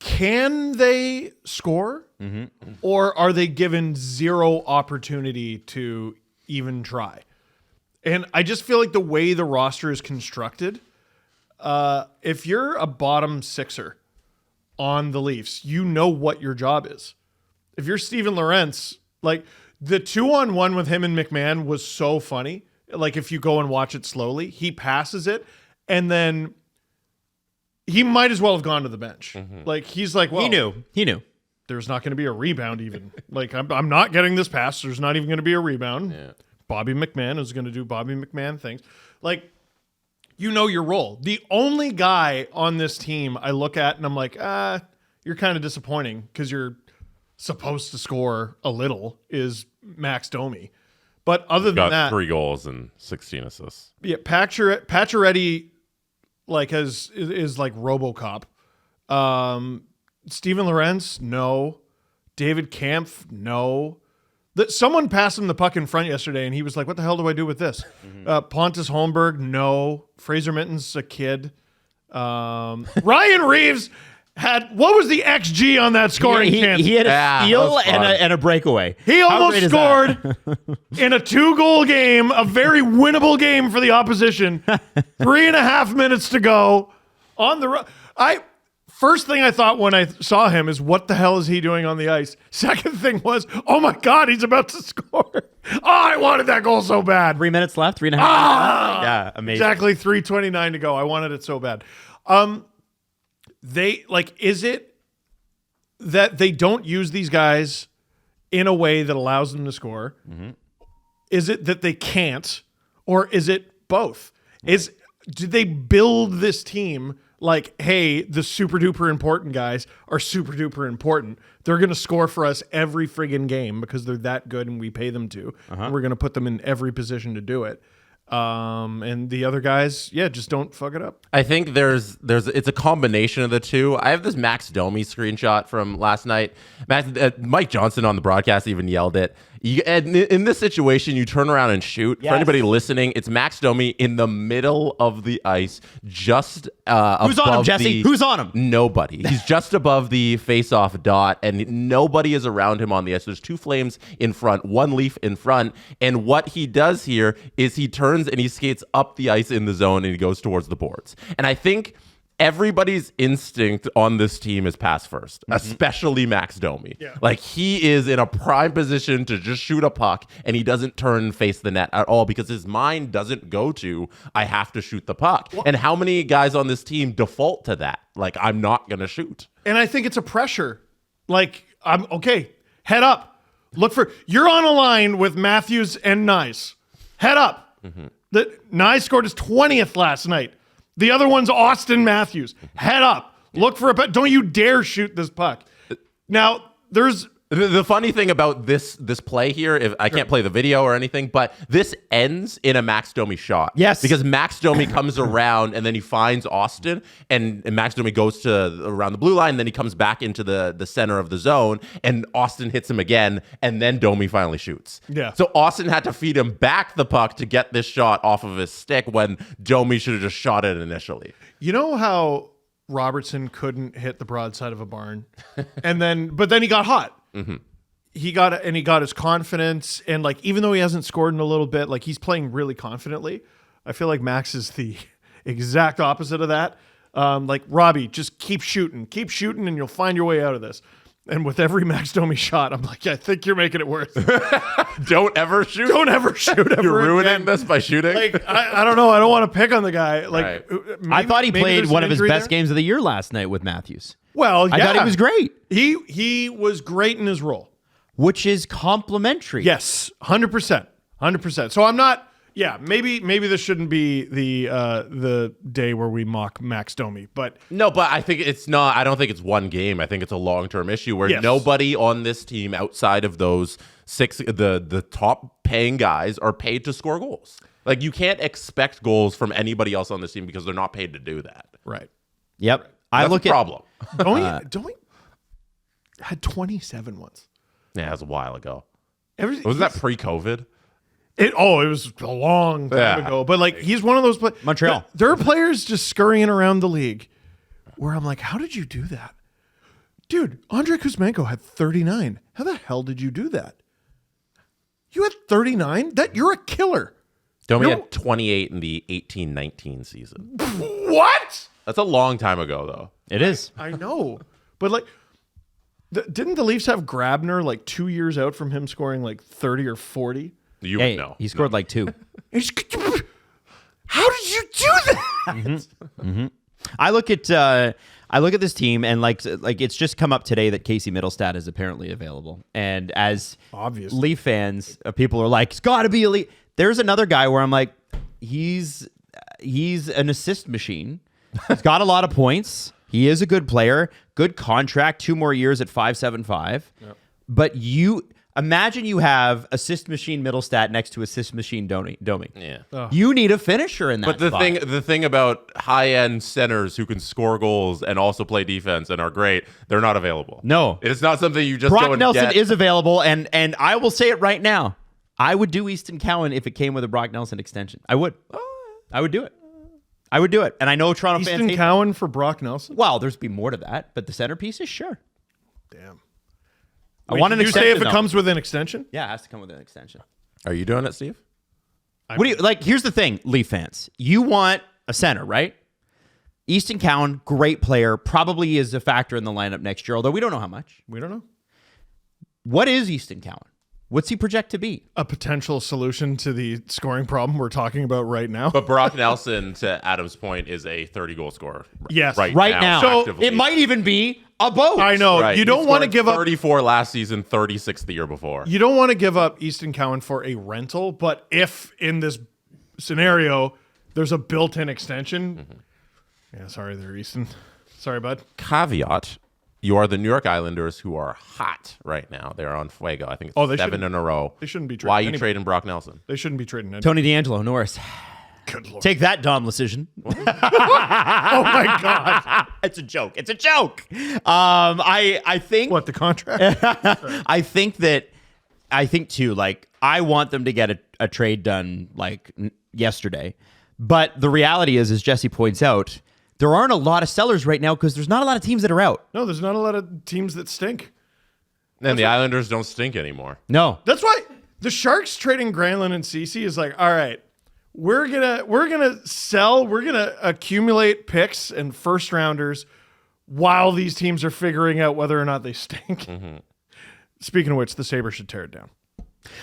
Can they score? Or are they given 0 opportunity to even try? And I just feel like the way the roster is constructed, if you're a bottom 6er on the Leafs, you know what your job is. If you're Steven Lorenz, like the 2-on-1 with him and McMahon was so funny. Like if you go and watch it slowly, he passes it and then he might as well have gone to the bench. Like he's like, well, He knew. There's not going to be a rebound even. Like I'm not getting this pass. There's not even going to be a rebound. Yeah. Bobby McMahon is going to do Bobby McMahon things. Like, you know your role. The only guy on this team I look at and I'm like, you're kind of disappointing because you're supposed to score a little is Max Domi. But other than Got that, 3 goals and 16 assists. yeah, Pacioretty like is like RoboCop. Steven Lorenz, no. David Kampf, no. Someone passed him the puck in front yesterday, and he was like, what the hell do I do with this? Pontus Holmberg, no. Fraser Minton's a kid. Ryan Reeves what was the XG on that scoring chance? He had a steal and a breakaway. He almost scored in a 2-goal game, a very winnable game for the opposition. 3.5 minutes to go on the First thing I thought when I saw him is, what the hell is he doing on the ice? Second thing was, oh my God, he's about to score. Oh, I wanted that goal so bad. 3 minutes left, 3.5 minutes left. Yeah, amazing. Exactly 3:29 to go. I wanted it so bad. Is it that they don't use these guys in a way that allows them to score? Is it that they can't? Or is it both? Do they build this team like, hey, the super duper important guys are super duper important. They're going to score for us every friggin' game because they're that good and we pay them to. We're going to put them in every position to do it. And the other guys, just don't fuck it up. I think it's a combination of the two. I have this Max Domi screenshot from last night. Mike Johnson on the broadcast even yelled it. In this situation, you turn around and shoot. Yes. For anybody listening, it's Max Domi in the middle of the ice, just Who's on him, Jesse? Who's on him? Nobody. He's just above the face-off dot, and nobody is around him on the ice. There's 2 Flames in front, 1 Leaf in front, and what he does here is he turns and he skates up the ice in the zone, and he goes towards the boards. And I think everybody's instinct on this team is pass first, especially Max Domi. Yeah. Like, he is in a prime position to just shoot a puck, and he doesn't turn and face the net at all because his mind doesn't go to, I have to shoot the puck. And how many guys on this team default to that? Like, I'm not going to shoot. And I think it's a pressure. Like, I'm okay, head up. You're on a line with Matthews and Nyes. Head up. Nyes scored his 20th last night. The other one's Austin Matthews. Head up. Look for a puck. Don't you dare shoot this puck. Now, there's... The funny thing about this play here, I can't play the video or anything, but this ends in a Max Domi shot. Yes. Because Max Domi comes around and then he finds Austin, and Max Domi goes to around the blue line, and then he comes back into the center of the zone, and Austin hits him again, and then Domi finally shoots. Yeah. So Austin had to feed him back the puck to get this shot off of his stick when Domi should have just shot it initially. You know how Robertson couldn't hit the broadside of a barn? But then he got hot. He got his confidence, and like, even though he hasn't scored in a little bit, like, he's playing really confidently. I feel like Max is the exact opposite of that. Like, Robbie, just keep shooting, and you'll find your way out of this. And with every Max Domi shot, I'm like, I think you're making it worse. Don't ever shoot. Don't ever shoot ever You're ruining again. this by shooting. Like, I don't know. I don't want to pick on the guy. Like, Right. I thought he maybe played there's one an of his injury best there. games of the year last night with Matthews. Well, yeah. I thought he was great, He was great in his role. which is complimentary. Yes, 100%. 100%. So I'm not. Yeah, maybe this shouldn't be the day where we mock Max Domi, but No, but I think it's not. I don't think it's one game. I think it's a long-term issue where Yes. nobody on this team outside of those six, the top paying guys, are paid to score goals. Like, you can't expect goals from anybody else on this team because they're not paid to do that. right. Yep. I That's look a at problem. Domi had 27 once. Yeah, that was a while ago. Wasn't That pre-COVID? It was a long time Yeah. ago, but like he's one of those players. Montreal. There are players just scurrying around the league where I'm like, how did you do that? Dude, Andrei Kuzmenko had 39. How the hell did you do that? You had 39? You're a killer. Domi No. had 28 in the 18-19 season. What? That's a long time ago, though. it is. I know. But like didn't the Leafs have Grabner like 2 years out from him scoring like 30 or 40? You Hey, would know. he scored like 2. How did you do that? I look at this team and like it's just come up today that Casey Middlestat is apparently available. And as Obviously. Leaf fans, people are like, it's got to be elite. There's another guy where I'm like, he's an assist machine. He's got a lot of points. He is a good player. Good contract. 2 more years at 5.75. Yep. But imagine you have assist machine Middlestat next to assist machine Domi. Yeah. You need a finisher in that. But spot. the thing about high-end centers who can score goals and also play defense and are great, they're not available. No. It's not something you just Brock go and Nelson get. is available, and I will say it right now. I would do Easton Cowan if it came with a Brock Nelson extension. I would. I would do it. I would do it. And I know Toronto fans Easton hate Cowan for Brock Nelson? Well, there's be more to that, but the centerpiece is sure. Damn. I want an Did you extension. say if it though. comes with an extension? Yeah, it has to come with an extension. Are you doing it, Steve? What do you like? Here's the thing, Leaf fans. You want a center, right? Easton Cowan, great player, probably is a factor in the lineup next year, although we don't know how much. We don't know. What is Easton Cowan? What's he project to be? A potential solution to the scoring problem we're talking about right now. But Brock Nelson, to Adam's point, is a 30-goal scorer. Yes. Right now. So actively. It might even be a boat. I know. Right. You He don't want to scored give up 34 last season, 36 the year before. You don't want to give up Easton Cowan for a rental, but if in this scenario there's a built-in extension. Yeah, sorry there, Easton. Sorry, bud. Caveat: you are the New York Islanders, who are hot right now. They're on fuego. I think it's they 7 shouldn't- in a row. they shouldn't be trading Why are you anybody. trading Brock Nelson? They shouldn't be trading anyone. Tony D'Angelo, Norris. Good Lord. Take that, Dom Lucian. Oh my God. It's a joke. It's a joke. I think What, the contract? I think too, like, I want them to get a trade done like yesterday. But the reality is, as Jesse points out, there aren't a lot of sellers right now because there's not a lot of teams that are out. No, there's not a lot of teams that stink. And the Islanders don't stink anymore. No. That's why the Sharks trading Granlund and Ceci is like, all right, we're gonna sell, we're gonna accumulate picks and first rounders while these teams are figuring out whether or not they stink. Speaking of which, the Sabres should tear it down.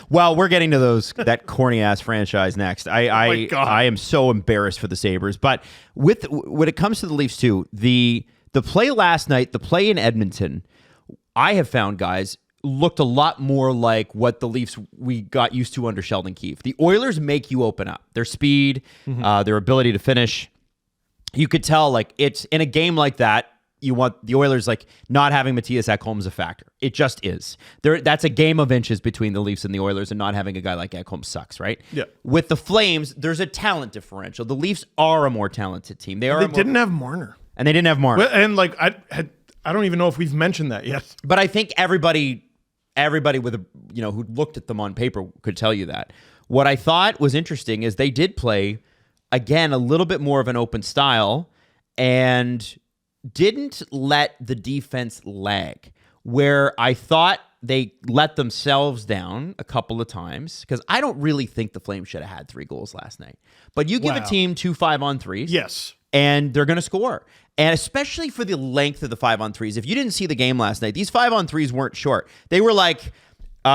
Well, we're getting to that corny ass franchise next. my God. I am so embarrassed for the Sabres. But when it comes to the Leafs too, the play last night, the play in Edmonton, I have found, guys, looked a lot more like what the Leafs we got used to under Sheldon Keefe. The Oilers make you open up. Their speed, their ability to finish. You could tell, like, it's in a game like that, you want the Oilers, like, not having Matthias Ekholm a factor. It just is. That's a game of inches between the Leafs and the Oilers, and not having a guy like Ekholm sucks, right? Yeah. With the Flames, there's a talent differential. The Leafs are a more talented team. They Didn't have Marner. and they didn't have Marner. And like I don't even know if we've mentioned that yet. But I think everybody with who looked at them on paper could tell you that. What I thought was interesting is they did play, again, a little bit more of an open style and didn't let the defense lag, where I thought they let themselves down a couple of times, because I don't really think the Flames should have had 3 goals last night. But you give a Wow. team 2 5-on-3s. Yes. and they're going to score. And especially for the length of the 5-on-3s. If you didn't see the game last night, these 5-on-3s weren't short. They were like,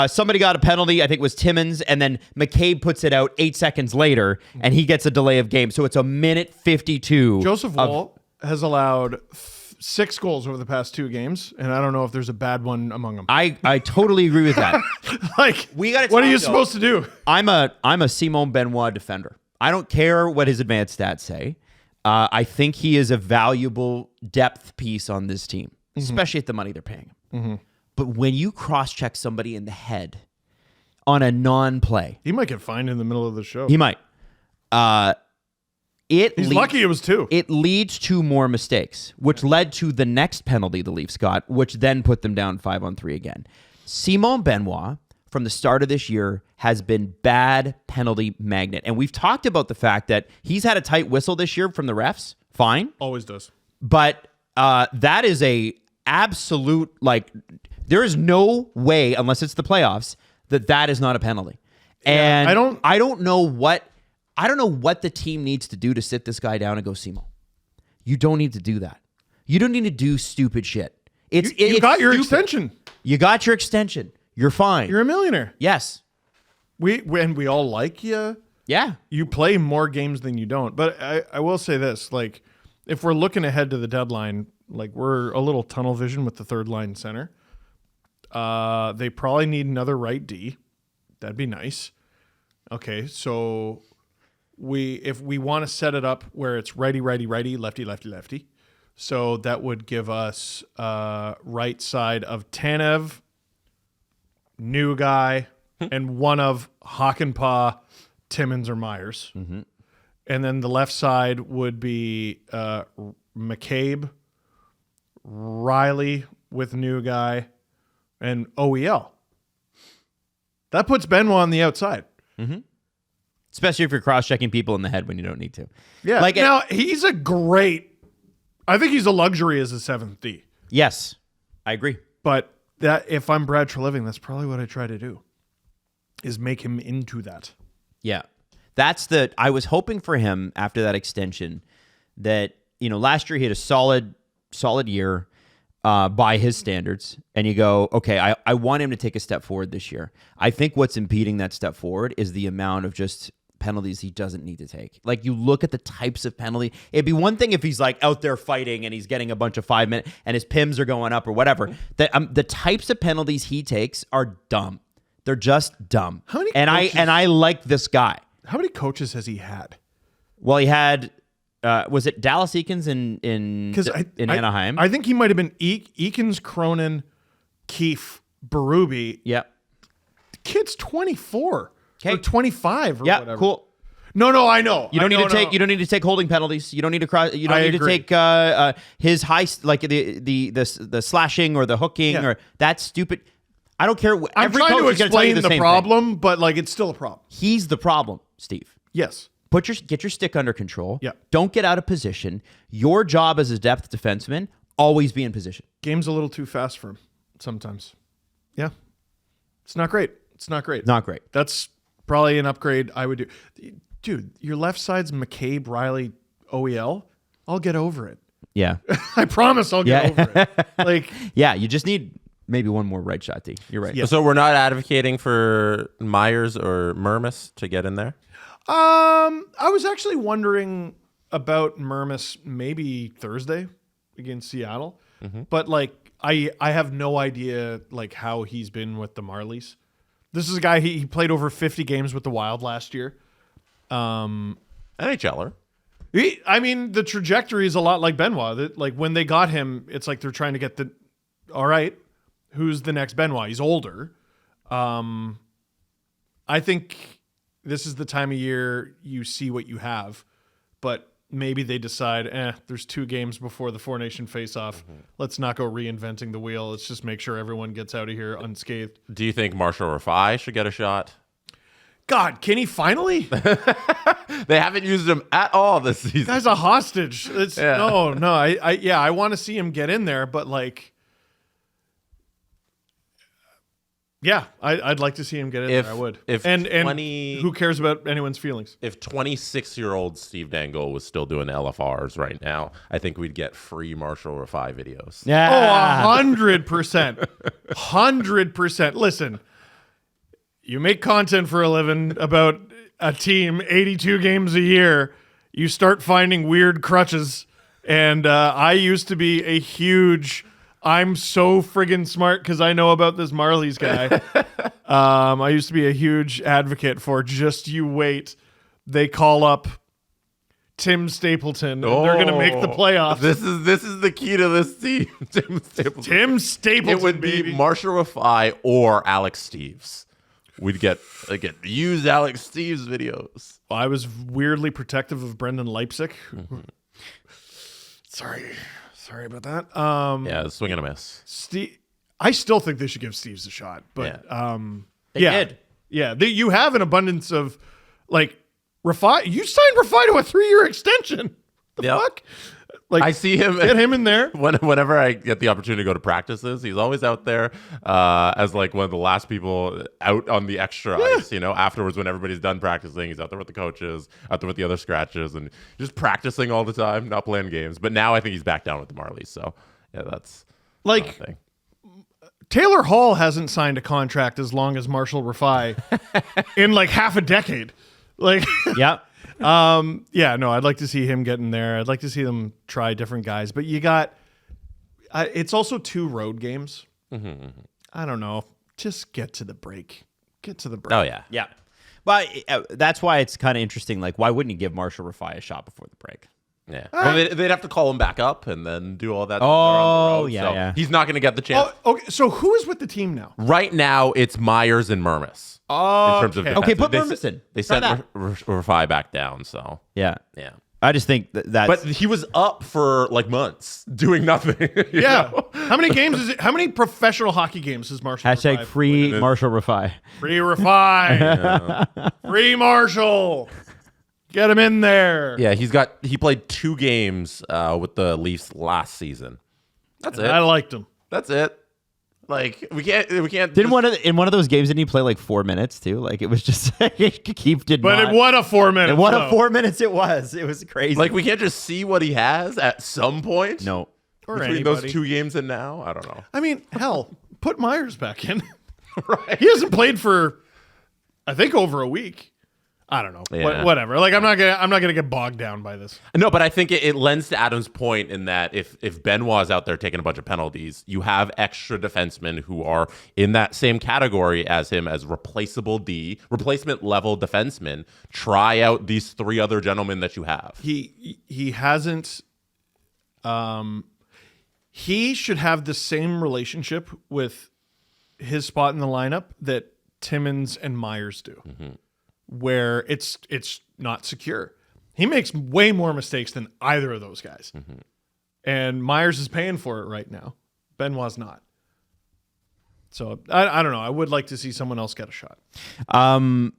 somebody got a penalty, I think it was Timmins, and then McCabe puts it out 8 seconds later, and he gets a delay of game. So it's a minute 52. Joseph Woll has allowed 6 goals over the past 2 games, and I don't know if there's a bad one among them. I totally agree with that. Like, We gotta what are talk, you though. supposed to do? I'm a Simon Benoit defender. I don't care what his advanced stats say. I think he is a valuable depth piece on this team, especially at the money they're paying him. But when you cross-check somebody in the head on a non-play, He might get fined in the middle of the show. he might. He's lucky it was 2. It leads to more mistakes, which led to the next penalty the Leafs got, which then put them down 5-on-3 again. Simon Benoit, from the start of this year, has been bad penalty magnet. And we've talked about the fact that he's had a tight whistle this year from the refs. Fine. Always does. But that is a absolute, like, there is no way, unless it's the playoffs, that is not a penalty. And I don't know what the team needs to do to sit this guy down and go, Simon. You don't need to do that. You don't need to do stupid shit. You got your stupid. extension. You got your extension. You're fine. You're a millionaire. Yes. We all like you. Yeah. You play more games than you don't. But I will say this, like, if we're looking ahead to the deadline, like, we're a little tunnel vision with the third line center. They probably need another right D. That'd be nice. Okay, so if we want to set it up where it's righty, righty, righty, lefty, lefty, lefty. So that would give us right side of Tanev, new guy, and one of Hakanpää, Timmins, or Myers. Mm-hmm. And then the left side would be McCabe, Riley with new guy, and OEL. That puts Benoit on the outside. Mm-hmm. Especially if you're cross-checking people in the head when you don't need to. Yeah. Like, now, he's I think he's a luxury as a 7th D. yes, I agree. But that if I'm Brad Treliving, that's probably what I try to do, is make him into that. Yeah. I was hoping for him after that extension that, last year he had a solid year by his standards. And you go, okay, I want him to take a step forward this year. I think what's impeding that step forward is the amount of just penalties he doesn't need to take. Like, you look at the types of penalty. It'd be one thing if he's like out there fighting and he's getting a bunch of 5-minute and his PIMs are going up or whatever. The types of penalties he takes are dumb. They're just dumb. How many and I like this guy. How many coaches has he had? Well, he had was it Dallas Eakins in Anaheim? I think he might have been Eakins, Cronin, Keefe, Berube. Yeah. The kid's 24 Okay. or 25 or Yeah, whatever. cool. No, I know. You don't need to take. No. You don't need to take holding penalties. You don't need to cross. You don't I need agree. to take his high, like the slashing or the hooking Yeah. or that stupid. I don't care. I'm Every trying coach to is gonna tell you explain the same thing. problem, but like it's still a problem. He's the problem, Steve. Yes. Get your stick under control. Yeah. Don't get out of position. Your job as a depth defenseman, always be in position. Game's a little too fast for him sometimes. Yeah. It's not great. Not great. That's probably an upgrade I would do. Dude, your left side's McCabe, Riley, OEL. I'll get over it. Yeah. I promise I'll get over it. Like, Yeah. You just need maybe one more right shot, D. You're right. Yeah. So we're not advocating for Myers or Murmis to get in there? I was actually wondering about Murmis maybe Thursday against Seattle. But like I have no idea like how he's been with the Marlies. This is a guy he played over 50 games with the Wild last year. NHLer. The trajectory is a lot like Benoit. That, like when they got him, it's like they're trying to get all right, who's the next Benoit? He's older. I think this is the time of year you see what you have, but maybe they decide, there's 2 games before the Four Nation face-off. Let's not go reinventing the wheel. Let's just make sure everyone gets out of here unscathed. Do you think Marshall Rafai should get a shot? God, can he finally? They haven't used him at all this season. Guy's a hostage. It's Yeah. no. I want to see him get in there, but like Yeah, I'd like to see him get in there. I would. And who cares about anyone's feelings? If 26-year-old Steve Dangle was still doing LFRs right now, I think we'd get free Marshall Rafai videos. Yeah. 100%. 100%. Listen, you make content for a living about a team 82 games a year. You start finding weird crutches. And I used to be a huge... I'm so friggin' smart because I know about this Marlies guy. I used to be a huge advocate for just you wait. They call up Tim Stapleton. And they're going to make the playoffs. This is the key to this team. Tim Stapleton. Tim Stapleton, it would be Marshall Rafai or Alex Steves. We'd get use Alex Steves videos. I was weirdly protective of Brendan Leipzig. Mm-hmm. Sorry about that. Yeah, swing and a miss. I still think they should give Steves a shot, but They did. Yeah, you have an abundance of like Rafai. You signed Rafai to a 3-year extension. The fuck? Like, I see him. Get him in there. Whenever I get the opportunity to go to practices, he's always out there as like one of the last people out on the extra ice. You know, afterwards when everybody's done practicing, he's out there with the coaches, out there with the other scratches, and just practicing all the time, not playing games. But now I think he's back down with the Marlies. So yeah, that's like thing. Taylor Hall hasn't signed a contract as long as Marshall Rafai in like half a decade. Like, yeah. I'd like to see him get in there. I'd like to see them try different guys, but you got, it's also 2 road games. Mm-hmm. I don't know. Just get to the break. Oh yeah. Yeah. But that's why it's kind of interesting. Like, why wouldn't you give Marshall Rafai a shot before the break? Yeah. Well, they'd have to call him back up and then do all that. Oh, yeah. He's not going to get the chance. Oh, okay. So who is with the team now? Right now, it's Myers and Murmis. Oh, in terms of defense. Okay, put Murmis in. They sent Rafai back down, so. Yeah. Yeah. I just think that's... But he was up for like months doing nothing. Yeah. Know? How many games is it? How many professional hockey games is Marshall Hashtag Rafai? free Marshall Rafai. Free Rafai. Free Marshall. Get him in there. Yeah, he played 2 games with the Leafs last season. That's it. I liked him. That's it. Like we can't. In one of those games, didn't he play like 4 minutes too? Like it was just Keefe did but not. It won a 4 minutes. It won a 4 minutes. It was crazy. Like we can't just see what he has at some point. No. Or between anybody. those 2 games and now, I don't know. I mean, hell, put Myers back in. Right. He hasn't played for, I think, over a week. I don't know. Yeah. Whatever. Like I'm not gonna get bogged down by this. No, but I think it lends to Adam's point in that if Benoit's out there taking a bunch of penalties, you have extra defensemen who are in that same category as him as replaceable replacement level defensemen. Try out these 3 other gentlemen that you have. He hasn't. He should have the same relationship with his spot in the lineup that Timmins and Myers do. Mm-hmm. Where it's not secure. He makes way more mistakes than either of those guys. Mm-hmm. And Myers is paying for it right now. Benoit's not. So I don't know. I would like to see someone else get a shot. I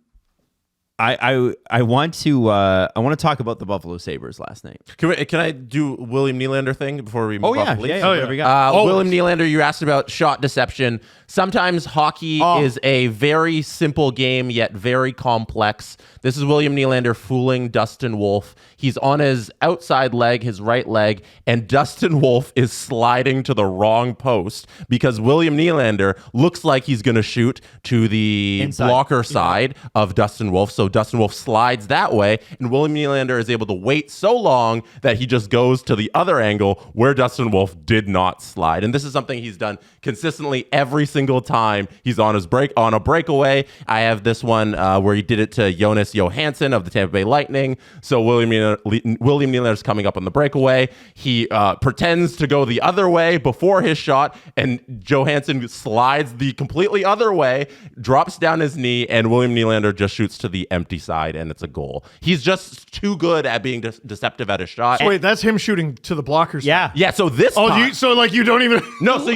want to talk about the Buffalo Sabres last night. Can I do William Nylander thing before we move off the Leafs? What do we got? William Nylander, you asked about shot deception. Sometimes hockey is a very simple game, yet very complex. This is William Nylander fooling Dustin Wolf. He's on his outside leg, his right leg, and Dustin Wolf is sliding to the wrong post because William Nylander looks like he's going to shoot to the inside blocker side of Dustin Wolf. So Dustin Wolf slides that way, and William Nylander is able to wait so long that he just goes to the other angle where Dustin Wolf did not slide. And this is something he's done consistently every single time he's on a breakaway. I have this one where he did it to Jonas Johansson of the Tampa Bay Lightning. So William Nylander is coming up on the breakaway. He pretends to go the other way before his shot, and Johansson slides the completely other way, drops down his knee, and William Nylander just shoots to the empty side, and it's a goal. He's just too good at being deceptive at a shot. Wait, that's him shooting to the blockers. Yeah. Yeah, so this time, So you don't even. no, so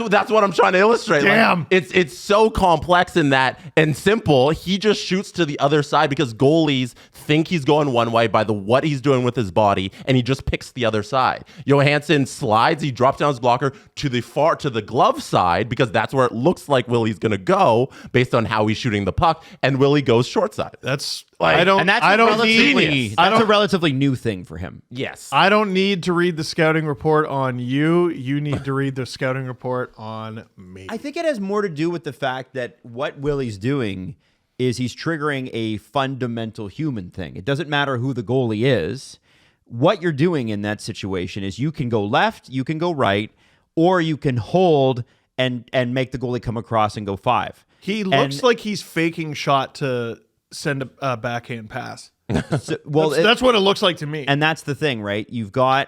that's what I'm trying to illustrate. Damn. Like, it's so complex in that and simple. He just shoots to the other side because goalies think he's going one way by what he's doing with his body, and he just picks the other side. Johansson slides, he drops down his blocker to the glove side because that's where it looks like Willy's gonna go based on how he's shooting the puck, and Willy goes short side. That's Like, I don't. And that's I a don't relatively, need. that's a relatively new thing for him. Yes. I don't need to read the scouting report on you. You need to read the scouting report on me. I think it has more to do with the fact that what Willy's doing is he's triggering a fundamental human thing. It doesn't matter who the goalie is. What you're doing in that situation is you can go left, you can go right, or you can hold and make the goalie come across and go 5. He looks like he's faking shot to send a backhand pass. So, That's what it looks like to me. and that's the thing, right? You've got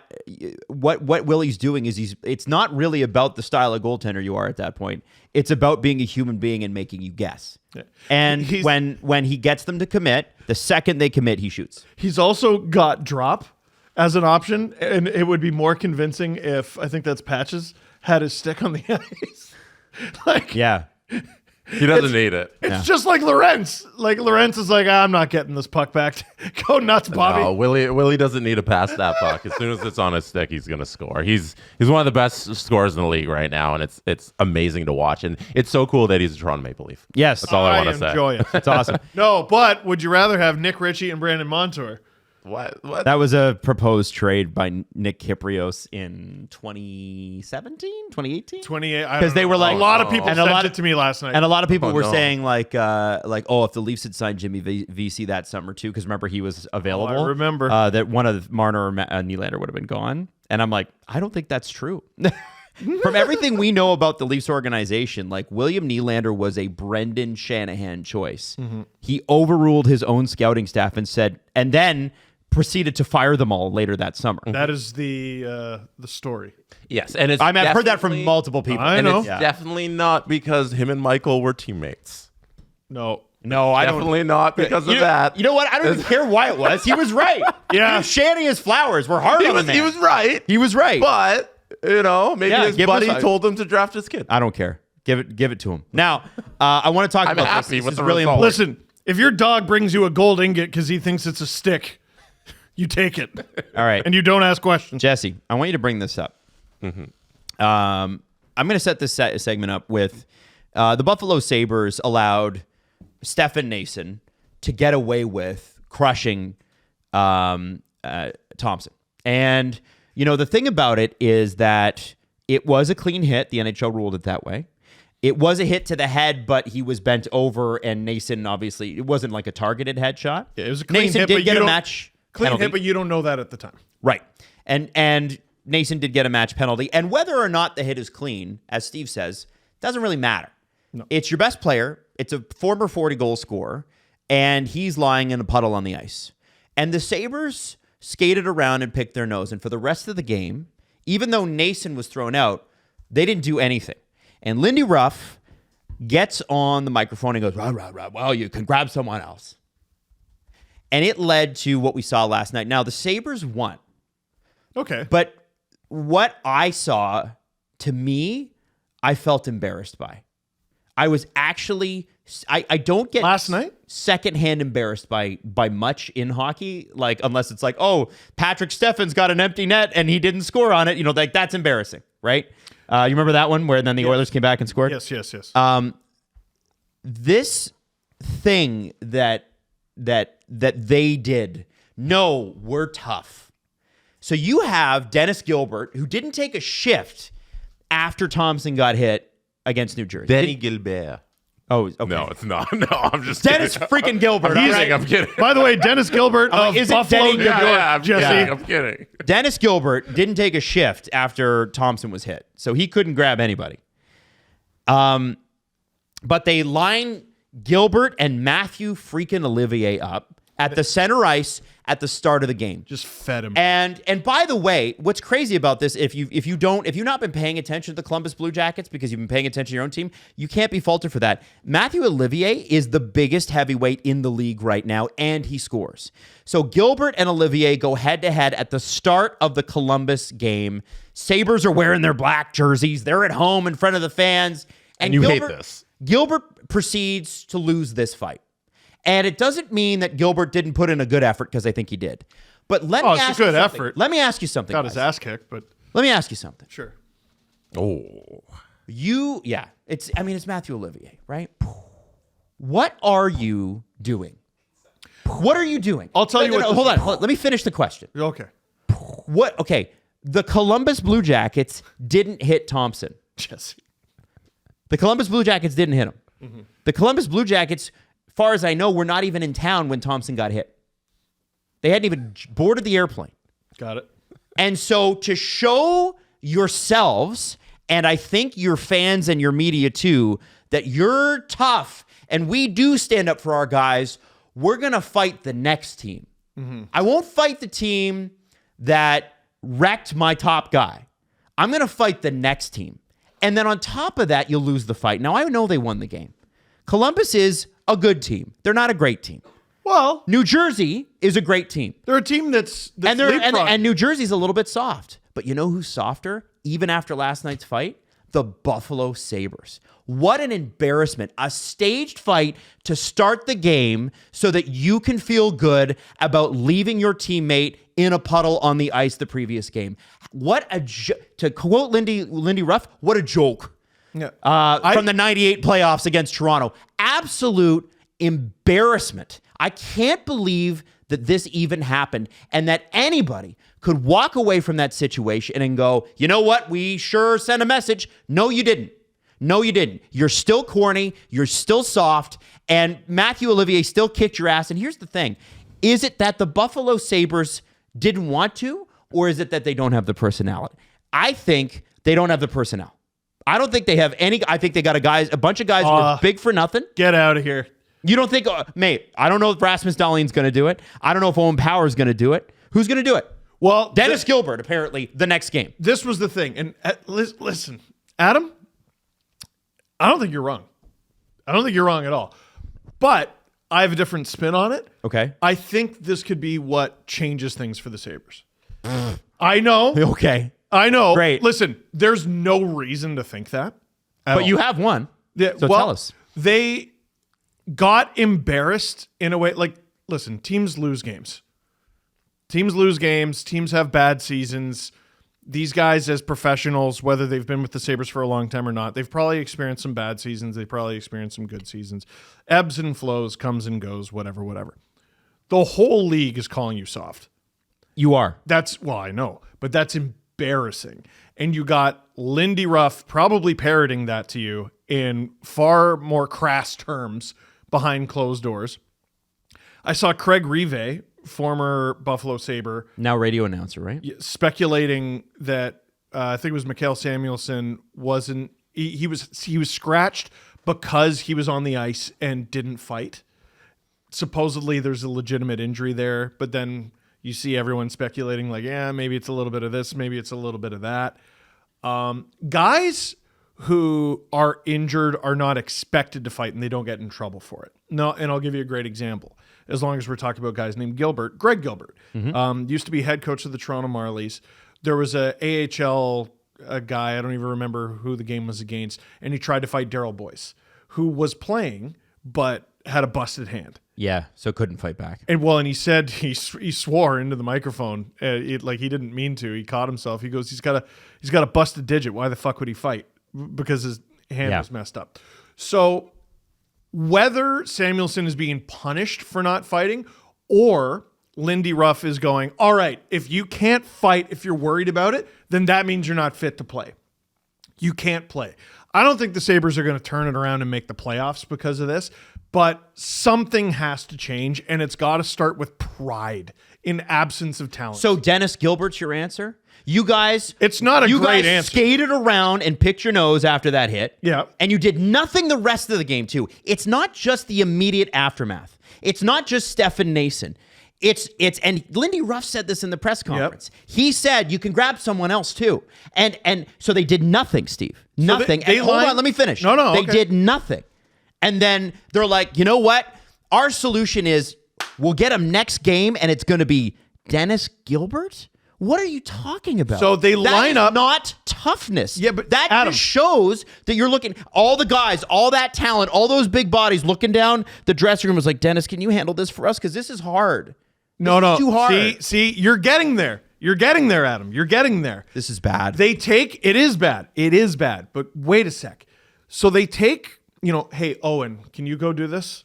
what Willy's doing is it's not really about the style of goaltender you are at that point. It's about being a human being and making you guess. Yeah. And He's- when he gets them to commit, the second they commit, he shoots. He's also got drop as an option, and it would be more convincing if I think that's Patches had his stick on the ice. Like, Yeah. He doesn't need it. it's just like Lorentz. Like Lorentz is like, I'm not getting this puck back. Go nuts, Bobby. No, Willy doesn't need to pass that puck. As soon as it's on his stick, he's gonna score. He's one of the best scorers in the league right now, and it's amazing to watch. And it's so cool that he's a Toronto Maple Leaf. Yes. That's all I want to say. enjoy it. That's awesome. No, but would you rather have Nick Ritchie and Brandon Montour? What? That was a proposed trade by Nick Kyprios in 2017, 2018? 28. Because they were like a lot of people and a sent lot it to me last night. And a lot of people Oh, were no. saying oh, if the Leafs had signed Jimmy VC that summer too, because remember he was available. I remember. that one of Marner or Nylander would have been gone. And I'm like, I don't think that's true. From everything we know about the Leafs organization, like William Nylander was a Brendan Shanahan choice. He overruled his own scouting staff and then proceeded to fire them all later that summer. That is the story. Yes, and it's. I've heard that from definitely- multiple people. I And know. it's definitely not because him and Michael were teammates. No. No, I don't. Definitely not because of that. You know what? I don't even care why it was. He was right. Yeah. Shanny his flowers were hard on the man. He was right. He was right. But maybe Yeah, his give buddy us a- told him to draft his kid. I don't care. Give it to him. Now, I want to talk I'm about happy this. with This the is really result. important. Listen, if your dog brings you a gold ingot because he thinks it's a stick, you take it. All right. And you don't ask questions. Jesse, I want you to bring this up. I'm going to set this segment up with the Buffalo Sabres allowed Stefan Nason to get away with crushing Thompson. And, the thing about it is that it was a clean hit. The NHL ruled it that way. It was a hit to the head, but he was bent over, and Nason, obviously, it wasn't like a targeted headshot. Yeah, it was a clean Nason hit, did but get you a don't- match Clean penalty. hit, but you don't know that at the time. Right. And Nason did get a match penalty. And whether or not the hit is clean, as Steve says, doesn't really matter. No. It's your best player. It's a former 40-goal scorer, and he's lying in a puddle on the ice. And the Sabres skated around and picked their nose. And for the rest of the game, even though Nason was thrown out, they didn't do anything. And Lindy Ruff gets on the microphone and goes, rah, rah, rah, well, you can grab someone else. And it led to what we saw last night. Now, the Sabres won. Okay. But what I saw, to me, I felt embarrassed by. I was actually, I don't get Last night? secondhand embarrassed by much in hockey, like unless it's like, oh, Patrick Steffen's got an empty net and he didn't score on it. Like that's embarrassing, right? You remember that one where then the Oilers came back and scored? Yes. This thing that they did, no, we're tough. So you have Dennis Gilbert, who didn't take a shift after Thompson got hit against New Jersey. Benny Gilbert. Oh, okay. No, it's not. No, I'm just Dennis kidding. freaking Gilbert. I'm all kidding. right? I'm kidding. By the way, Dennis Gilbert like, of is it Buffalo, Denny New Gilbert? York, I'm Jesse. kidding. I'm kidding. Dennis Gilbert didn't take a shift after Thompson was hit, so he couldn't grab anybody. But they line Gilbert and Matthew freaking Olivier up at the center ice at the start of the game. Just fed him. And by the way, what's crazy about this, if you've not been paying attention to the Columbus Blue Jackets because you've been paying attention to your own team, you can't be faulted for that. Matthew Olivier is the biggest heavyweight in the league right now, and he scores. So Gilbert and Olivier go head-to-head at the start of the Columbus game. Sabres are wearing their black jerseys. They're at home in front of the fans. And you hate this. Gilbert proceeds to lose this fight. And it doesn't mean that Gilbert didn't put in a good effort, because I think he did. But let me ask it's a good you something. effort. Let me ask you something. Got guys. his ass kicked, but Let me ask you something. sure. It's Matthew Olivier, right? What are you doing? What are you doing? I'll tell you what. Hold on. Let me finish the question. Okay. Okay. The Columbus Blue Jackets didn't hit Thompson. Jesse. The Columbus Blue Jackets didn't hit him. Mm-hmm. The Columbus Blue Jackets, far as I know, were not even in town when Thompson got hit. They hadn't even boarded the airplane. Got it. And so to show yourselves, and I think your fans and your media too, that you're tough and we do stand up for our guys, we're going to fight the next team. Mm-hmm. I won't fight the team that wrecked my top guy. I'm going to fight the next team. And then on top of that, you'll lose the fight. Now, I know they won the game. Columbus is a good team. They're not a great team. Well, New Jersey is a great team. they're a team that's and New Jersey's a little bit soft. But you know who's softer, even after last night's fight? The Buffalo Sabres. What an embarrassment. A staged fight to start the game so that you can feel good about leaving your teammate in a puddle on the ice the previous game. To quote Lindy Ruff, what a joke. Yeah. From the 98 playoffs against Toronto. Absolute embarrassment. I can't believe that this even happened and that anybody could walk away from that situation and go, you know what? We sure sent a message. No, you didn't. No, you didn't. You're still corny. You're still soft. And Matthew Olivier still kicked your ass. And here's the thing. Is it that the Buffalo Sabres didn't want to, or is it that they don't have the personality? I think they don't have the personnel. I don't think they have any. I think they got a bunch of guys who are big for nothing. Get out of here. You don't think, mate, I don't know if Rasmus Dahlin's going to do it. I don't know if Owen Power's going to do it. Who's going to do it? Well, Dennis Gilbert, apparently, the next game. This was the thing. And listen, Adam, I don't think you're wrong. I don't think you're wrong at all. But I have a different spin on it. Okay. I think this could be what changes things for the Sabres. I know. Okay. I know. Great. Listen, there's no reason to think that. But you have one. Yeah, so tell us. They got embarrassed in a way. Like, listen, teams lose games. Teams lose games. Teams have bad seasons. These guys, as professionals, whether they've been with the Sabres for a long time or not, they've probably experienced some bad seasons. They've probably experienced some good seasons. Ebbs and flows, comes and goes, whatever. The whole league is calling you soft. You are. I know, but that's embarrassing. And you got Lindy Ruff probably parroting that to you in far more crass terms behind closed doors. I saw Craig Rive, former Buffalo Sabre, now radio announcer, right? Speculating that I think it was Mikael Samuelsson wasn't. He was scratched because he was on the ice and didn't fight. Supposedly, there's a legitimate injury there, but then you see everyone speculating like, yeah, maybe it's a little bit of this, maybe it's a little bit of that. Guys who are injured are not expected to fight, and they don't get in trouble for it. No, and I'll give you a great example. As long as we're talking about guys named Greg Gilbert, used to be head coach of the Toronto Marlies. There was a AHL guy, I don't even remember who the game was against, and he tried to fight Darryl Boyce, who was playing but had a busted hand. Yeah, so couldn't fight back. And he said he swore into the microphone, like he didn't mean to. He caught himself. He goes, he's got a busted digit. Why the fuck would he fight? Because his hand was messed up. So whether Samuelsson is being punished for not fighting, or Lindy Ruff is going, all right, if you can't fight, if you're worried about it, then that means you're not fit to play. You can't play. I don't think the Sabres are going to turn it around and make the playoffs because of this, but something has to change, and it's got to start with pride in absence of talent. So Dennis Gilbert's your answer? You guys, It's not a you great guys answer. skated around and picked your nose after that hit. Yeah. And you did nothing the rest of the game too. It's not just the immediate aftermath. It's not just Stefan Nason. And Lindy Ruff said this in the press conference. Yep. He said you can grab someone else too. And so they did nothing, Steve. Nothing. they And hold lined- on, let me finish. No, They okay. did nothing. And then they're like, you know what? Our solution is we'll get him next game, and it's going to be Dennis Gilbert? What are you talking about? So they That line is up- not toughness. Yeah, but that Adam- just shows that you're looking, all the guys, all that talent, all those big bodies looking down the dressing room was like, Dennis, can you handle this for us? Because this is hard. No. This is too hard. See, you're getting there. You're getting there, Adam. You're getting there. This is bad. It is bad. It is bad. But wait a sec. So they take, hey, Owen, can you go do this?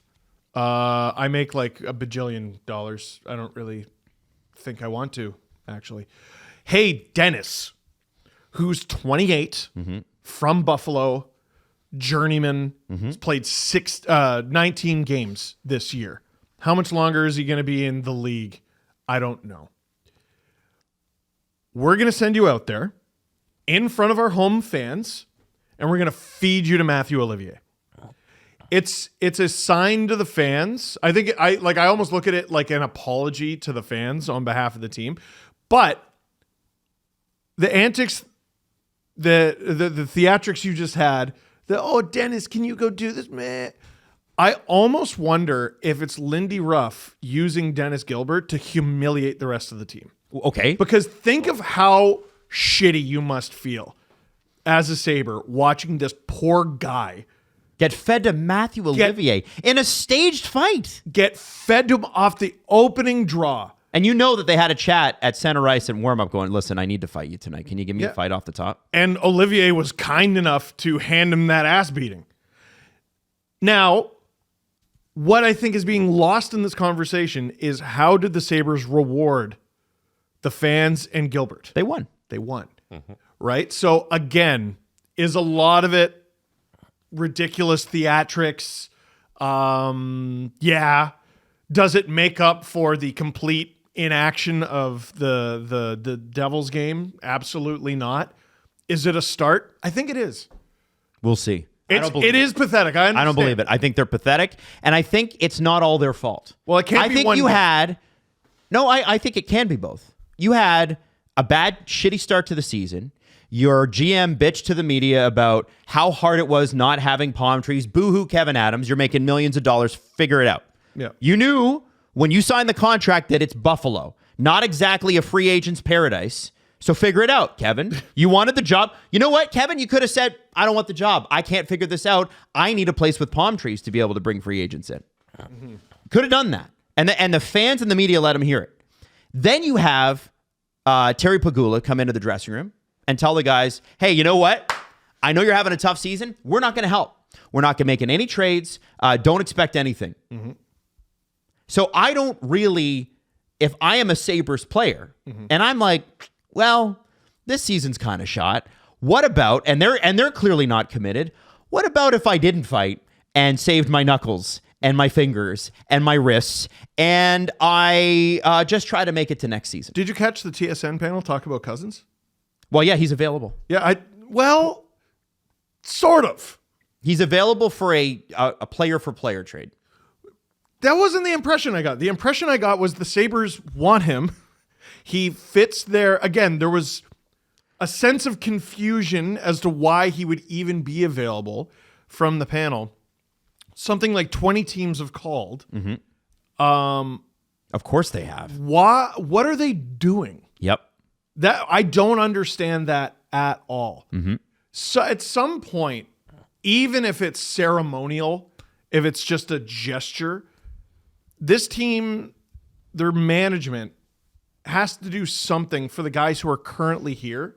I make like $1 bajillion. I don't really think I want to, actually. Hey, Dennis, who's 28, from Buffalo, journeyman, has played 19 games this year. How much longer is he going to be in the league? I don't know. We're going to send you out there in front of our home fans, and we're going to feed you to Matthew Olivier. It's a sign to the fans. I think I almost look at it like an apology to the fans on behalf of the team. But the antics, the theatrics you just had, Dennis, can you go do this, man? I almost wonder if it's Lindy Ruff using Dennis Gilbert to humiliate the rest of the team. Okay. Because think of how shitty you must feel as a Sabre watching this poor guy Get fed to Matthew Olivier in a staged fight. get fed to him off the opening draw. And you know that they had a chat at center ice and warm-up going, listen, I need to fight you tonight. Can you give me a fight off the top? And Olivier was kind enough to hand him that ass beating. Now, what I think is being lost in this conversation is how did the Sabres reward the fans and Gilbert? They won. They won. Right? So again, is a lot of it ridiculous theatrics? Yeah. Does it make up for the complete inaction of the Devils game? Absolutely not. Is it a start? I think it is. We'll see. It is pathetic. I understand. I don't believe it. I think they're pathetic, and I think it's not all their fault. Well, it can't I be think one you thing. had. No, I think it can be both. You had a bad, shitty start to the season. Your GM bitched to the media about how hard it was not having palm trees. Boo-hoo, Kevin Adams. You're making millions of dollars. Figure it out. Yeah. You knew when you signed the contract that it's Buffalo, not exactly a free agent's paradise. So figure it out, Kevin. You wanted the job. You know what, Kevin? You could have said, I don't want the job. I can't figure this out. I need a place with palm trees to be able to bring free agents in. Could have done that. And the fans and the media let him hear it. Then you have Terry Pagula come into the dressing room and tell the guys, hey, you know what? I know you're having a tough season. We're not going to help. We're not going to make any trades. Don't expect anything. So I don't really, if I am a Sabres player and I'm like, well, this season's kind of shot. What about, and they're clearly not committed. What about if I didn't fight and saved my knuckles and my fingers and my wrists and I just try to make it to next season? Did you catch the TSN panel talk about Cousins? Well, yeah, he's available. Yeah, sort of. He's available for a player for player trade. That wasn't the impression I got. The impression I got was the Sabres want him. He fits there. Again, there was a sense of confusion as to why he would even be available from the panel. Something like 20 teams have called. Of course they have. What are they doing? Yep. That I don't understand that at all. So at some point, even if it's ceremonial, if it's just a gesture, this team, their management has to do something for the guys who are currently here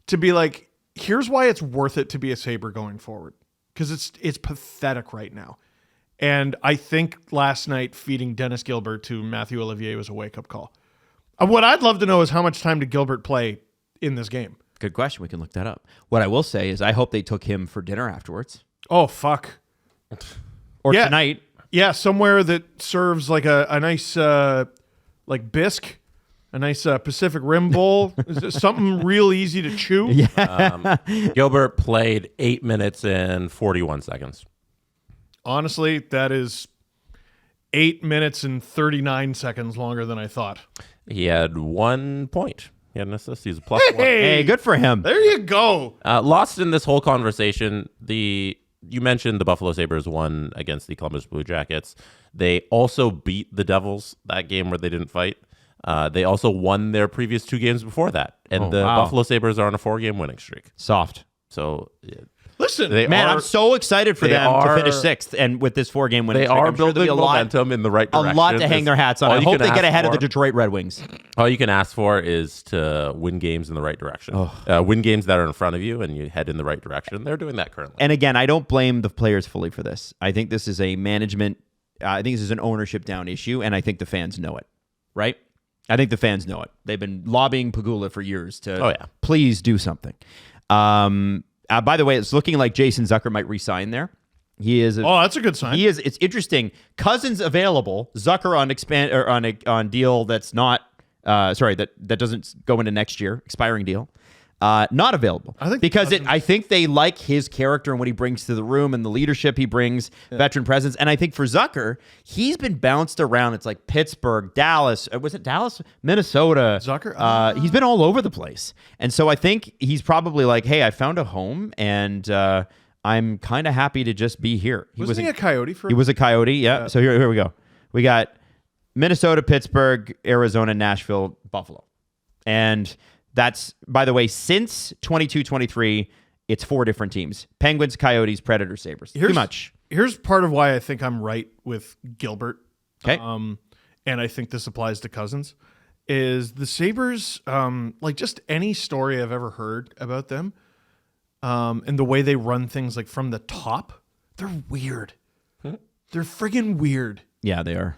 to be like, here's why it's worth it to be a Sabre going forward. Because it's pathetic right now. And I think last night feeding Dennis Gilbert to Matthew Olivier was a wake-up call. What I'd love to know is how much time did Gilbert play in this game? Good question. We can look that up. What I will say is I hope they took him for dinner afterwards. Oh, fuck. Or Yeah. tonight. Yeah, somewhere that serves like a nice like bisque, a nice Pacific Rim bowl. Is it something real easy to chew? Yeah. Gilbert played 8 minutes and 41 seconds. Honestly, that is 8 minutes and 39 seconds longer than I thought. He had 1 point. He had an assist. He's a +1. Hey, good for him. There you go. Lost in this whole conversation, you mentioned the Buffalo Sabres won against the Columbus Blue Jackets. They also beat the Devils that game where they didn't fight. They also won their previous 2 games before that. And Buffalo Sabres are on a 4-game winning streak. Soft. So, Listen, I'm so excited for them to finish 6th and with this 4-game winning They streak. are I'm sure there'll building be momentum in the right direction. A lot to hang their hats on. I hope they get ahead of the Detroit Red Wings. All you can ask for is to win games in the right direction. Win games that are in front of you and you head in the right direction. They're doing that currently. And again, I don't blame the players fully for this. I think this is a management, I think this is an ownership down issue, and I think the fans know it, right? I think the fans know it. They've been lobbying Pegula for years to please do something. By the way, it's looking like Jason Zucker might resign there. He is. That's a good sign. He is. It's interesting. Cousins available. Zucker on deal that's not. That doesn't go into next year. Expiring deal. Not available. I think because I think they like his character and what he brings to the room and the leadership he brings, veteran presence. And I think for Zucker, he's been bounced around. It's like Pittsburgh, Dallas. Was it Dallas? Minnesota. Zucker? He's been all over the place. And so I think he's probably like, hey, I found a home and I'm kind of happy to just be here. Wasn't he a Coyote for? He was a Coyote, yeah. So here we go. We got Minnesota, Pittsburgh, Arizona, Nashville, Buffalo. And that's, by the way, since 22-23, it's 4 different teams. Penguins, Coyotes, Predators, Sabres. Too much. Here's part of why I think I'm right with Gilbert. Okay. And I think this applies to Cousins, is the Sabres, like just any story I've ever heard about them, and the way they run things like from the top, they're weird. They're friggin' weird. Yeah, they are.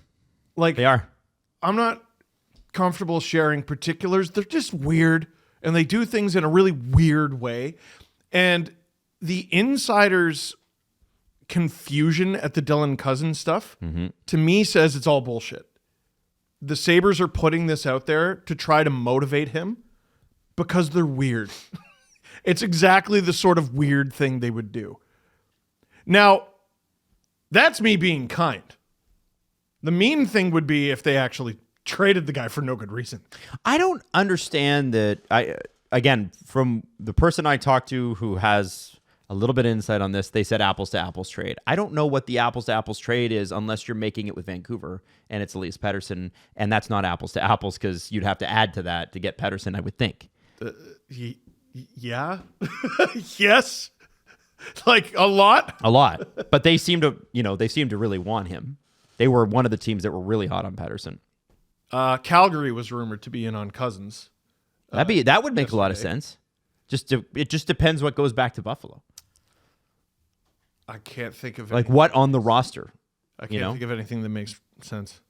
Like, They are. I'm not comfortable sharing particulars. They're just weird, and they do things in a really weird way. And the insiders' confusion at the Dylan Cousins stuff, to me, says it's all bullshit. The Sabres are putting this out there to try to motivate him because they're weird. It's exactly the sort of weird thing they would do. Now, that's me being kind. The mean thing would be if they actually traded the guy for no good reason. I don't understand that. Again, from the person I talked to who has a little bit of insight on this, they said apples to apples trade. I don't know what the apples to apples trade is unless you're making it with Vancouver and it's Elias Pettersson, and that's not apples to apples because you'd have to add to that to get Pettersson, I would think. Yeah. Yes. Like a lot. But they seem to, really want him. They were one of the teams that were really hot on Pettersson. Calgary was rumored to be in on Cousins. That would make a lot of sense. It just depends what goes back to Buffalo. I can't think of like what on the roster. I can't think of anything that makes sense.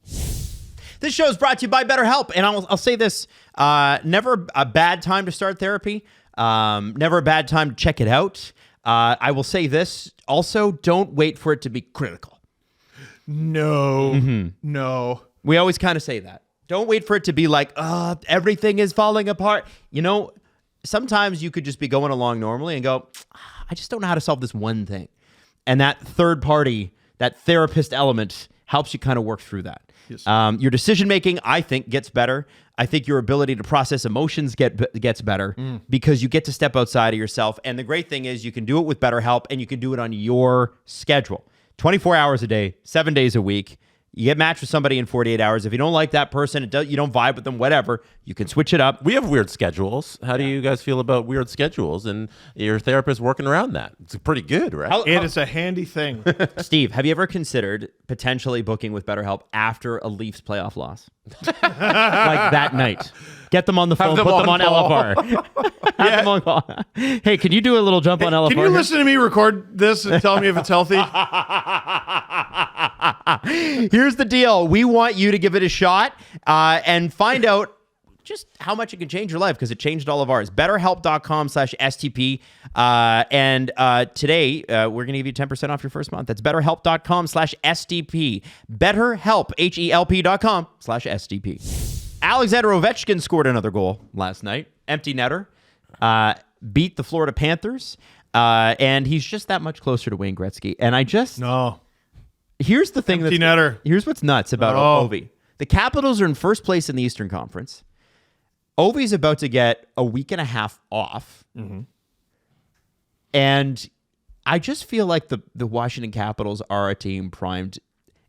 This show is brought to you by BetterHelp, and I'll say this: never a bad time to start therapy. Never a bad time to check it out. I will say this also: don't wait for it to be critical. No. We always kind of say that. Don't wait for it to be like, everything is falling apart. Sometimes you could just be going along normally and go, I just don't know how to solve this one thing. And that third party, that therapist element helps you kind of work through that. Yes. Your decision-making, I think, gets better. I think your ability to process emotions gets better because you get to step outside of yourself. And the great thing is you can do it with BetterHelp, and you can do it on your schedule. 24 hours a day, 7 days a week. You get matched with somebody in 48 hours. If you don't like that person, you don't vibe with them, whatever, you can switch it up. We have weird schedules. How do you guys feel about weird schedules and your therapist working around that? It's pretty good, right? It is a handy thing. Steve, have you ever considered potentially booking with BetterHelp after a Leafs playoff loss? Like that night. Get them on the phone, put them on LFR. Have them on call. Hey, can you do a little jump on LFR? Can you listen to me record this and tell me if it's healthy? Here's the deal. We want you to give it a shot and find out just how much it can change your life, because it changed all of ours. BetterHelp.com/STP. And today, we're going to give you 10% off your first month. That's BetterHelp.com/STP. BetterHelp, HELP.com/STP. Alexander Ovechkin scored another goal last night. Empty netter. Beat the Florida Panthers. And he's just that much closer to Wayne Gretzky. And I just... No. Here's the thing Empty netter. Here's what's nuts about Ovi. The Capitals are in first place in the Eastern Conference. Ovi's about to get a week and a half off. Mm-hmm. And I just feel like the Washington Capitals are a team primed.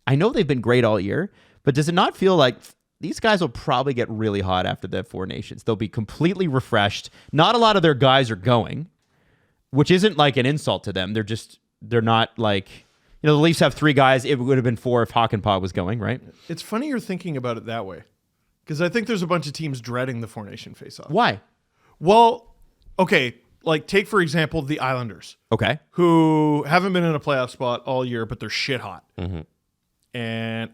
I know they've been great all year, but does it not feel like these guys will probably get really hot after the Four Nations? They'll be completely refreshed. Not a lot of their guys are going, which isn't like an insult to them. They're not like, the Leafs have 3 guys. It would have been 4 if Hakanpää was going, right? It's funny you're thinking about it that way, because I think there's a bunch of teams dreading the Four Nation face-off. Why? Well, okay, like take for example the Islanders. Okay. Who haven't been in a playoff spot all year, but they're shit hot. Mm-hmm. And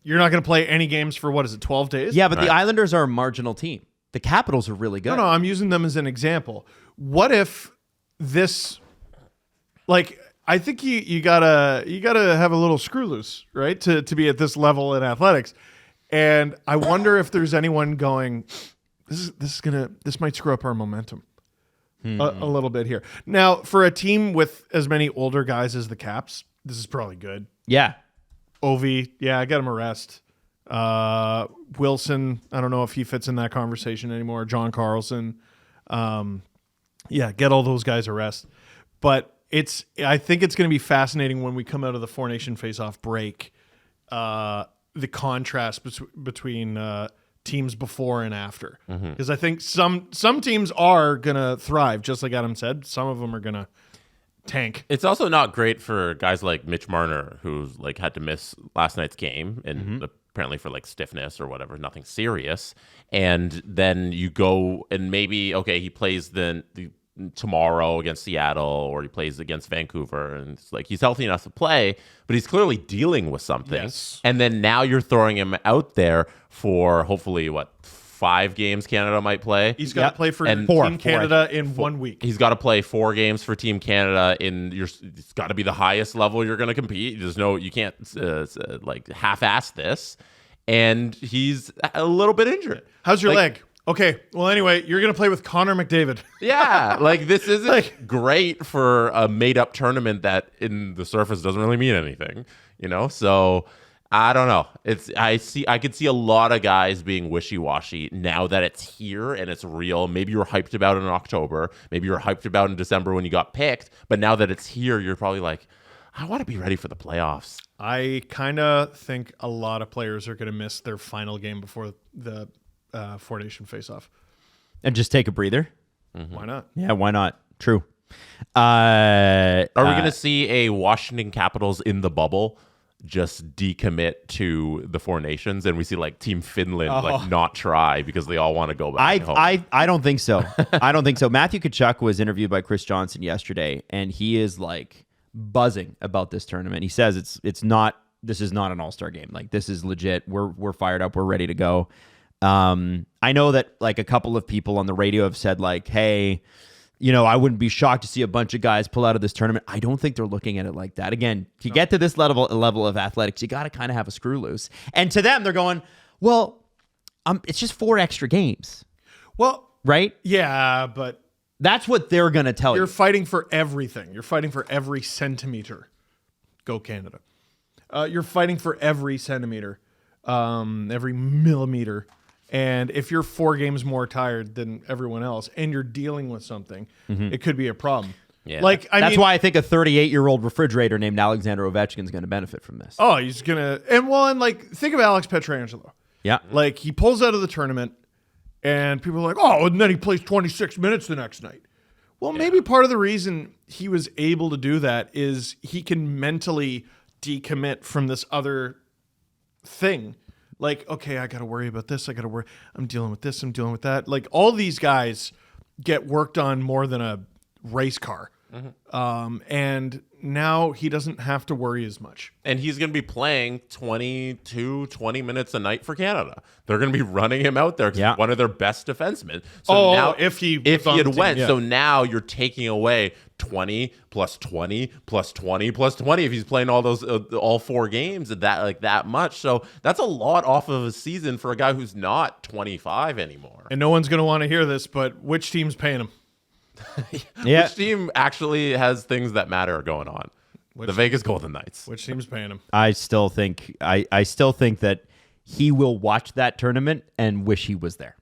you're not going to play any games for, 12 days? Yeah, but the Islanders are a marginal team. The Capitals are really good. No, I'm using them as an example. What if this, like, I think you gotta have a little screw loose, right, to be at this level in athletics. And I wonder if there's anyone going, this might screw up our momentum a little bit here. Now, for a team with as many older guys as the Caps, this is probably good. Yeah. Ovi, yeah, get him a rest. Wilson, I don't know if he fits in that conversation anymore. John Carlson, get all those guys a rest. But I think it's going to be fascinating when we come out of the Four Nation face-off break, the contrast between teams before and after. Because I think some teams are going to thrive, just like Adam said. Some of them are going to tank. It's also not great for guys like Mitch Marner, who's like had to miss last night's game and apparently for like stiffness or whatever, nothing serious. And then you go and maybe, he plays the tomorrow against Seattle, or he plays against Vancouver, and it's like he's healthy enough to play, but he's clearly dealing with something. Yes. And then now you're throwing him out there for hopefully 5 games Canada might play. He's got to play for and Team Canada in 1 week. He's got to play 4 games for Team Canada. It's got to be the highest level you're going to compete. You can't like half-ass this. And he's a little bit injured. How's your leg? Okay. Well, anyway, you're going to play with Connor McDavid. Yeah. Like, this isn't great for a made-up tournament that in the surface doesn't really mean anything, So I don't know. I could see a lot of guys being wishy-washy now that it's here and it's real. Maybe you were hyped about it in October. Maybe you were hyped about it in December when you got picked. But now that it's here, you're probably like, I want to be ready for the playoffs. I kind of think a lot of players are going to miss their final game before the Four Nation face-off. And just take a breather. Why not? Yeah, why not? True. Are we going to see a Washington Capitals in the bubble just decommit to the Four Nations, and we see like Team Finland not try because they all want to go back home? I don't think so. I don't think so. Matthew Tkachuk was interviewed by Chris Johnson yesterday, and he is like buzzing about this tournament. He says this is not an all-star game. Like, this is legit. We're fired up. We're ready to go. I know that like a couple of people on the radio have said like, hey, I wouldn't be shocked to see a bunch of guys pull out of this tournament. I don't think they're looking at it like that. Again, to get to this level of athletics, you got to kind of have a screw loose. And to them, they're going, well, it's just 4 extra games. Well, right? Yeah, but that's what they're going to tell you. You're fighting for everything. You're fighting for every centimeter. Go Canada. You're fighting for every centimeter, every millimeter. And if you're 4 games more tired than everyone else and you're dealing with something, it could be a problem. Yeah. That's why I think a 38-year-old refrigerator named Alexander Ovechkin is going to benefit from this. Oh, he's going to... And like, think of Alex Pietrangelo. Yeah. Like, he pulls out of the tournament and people are like, oh, and then he plays 26 minutes the next night. Well, maybe part of the reason he was able to do that is he can mentally decommit from this other thing. Like, okay, I got to worry about this. I'm dealing with this. I'm dealing with that. Like, all these guys get worked on more than a race car. And now he doesn't have to worry as much. And he's going to be playing 20 minutes a night for Canada. They're going to be running him out there because he's one of their best defensemen. So now, if he had went. yeah. So now you're taking away 20 plus 20 plus 20 plus 20 if he's playing all those all 4 games that much. So that's a lot off of a season for a guy who's not 25 anymore. And no one's going to want to hear this, but which team's paying him? Which team actually has things that matter going on? The Vegas Golden Knights. Which team's paying him? I still think that he will watch that tournament and wish he was there.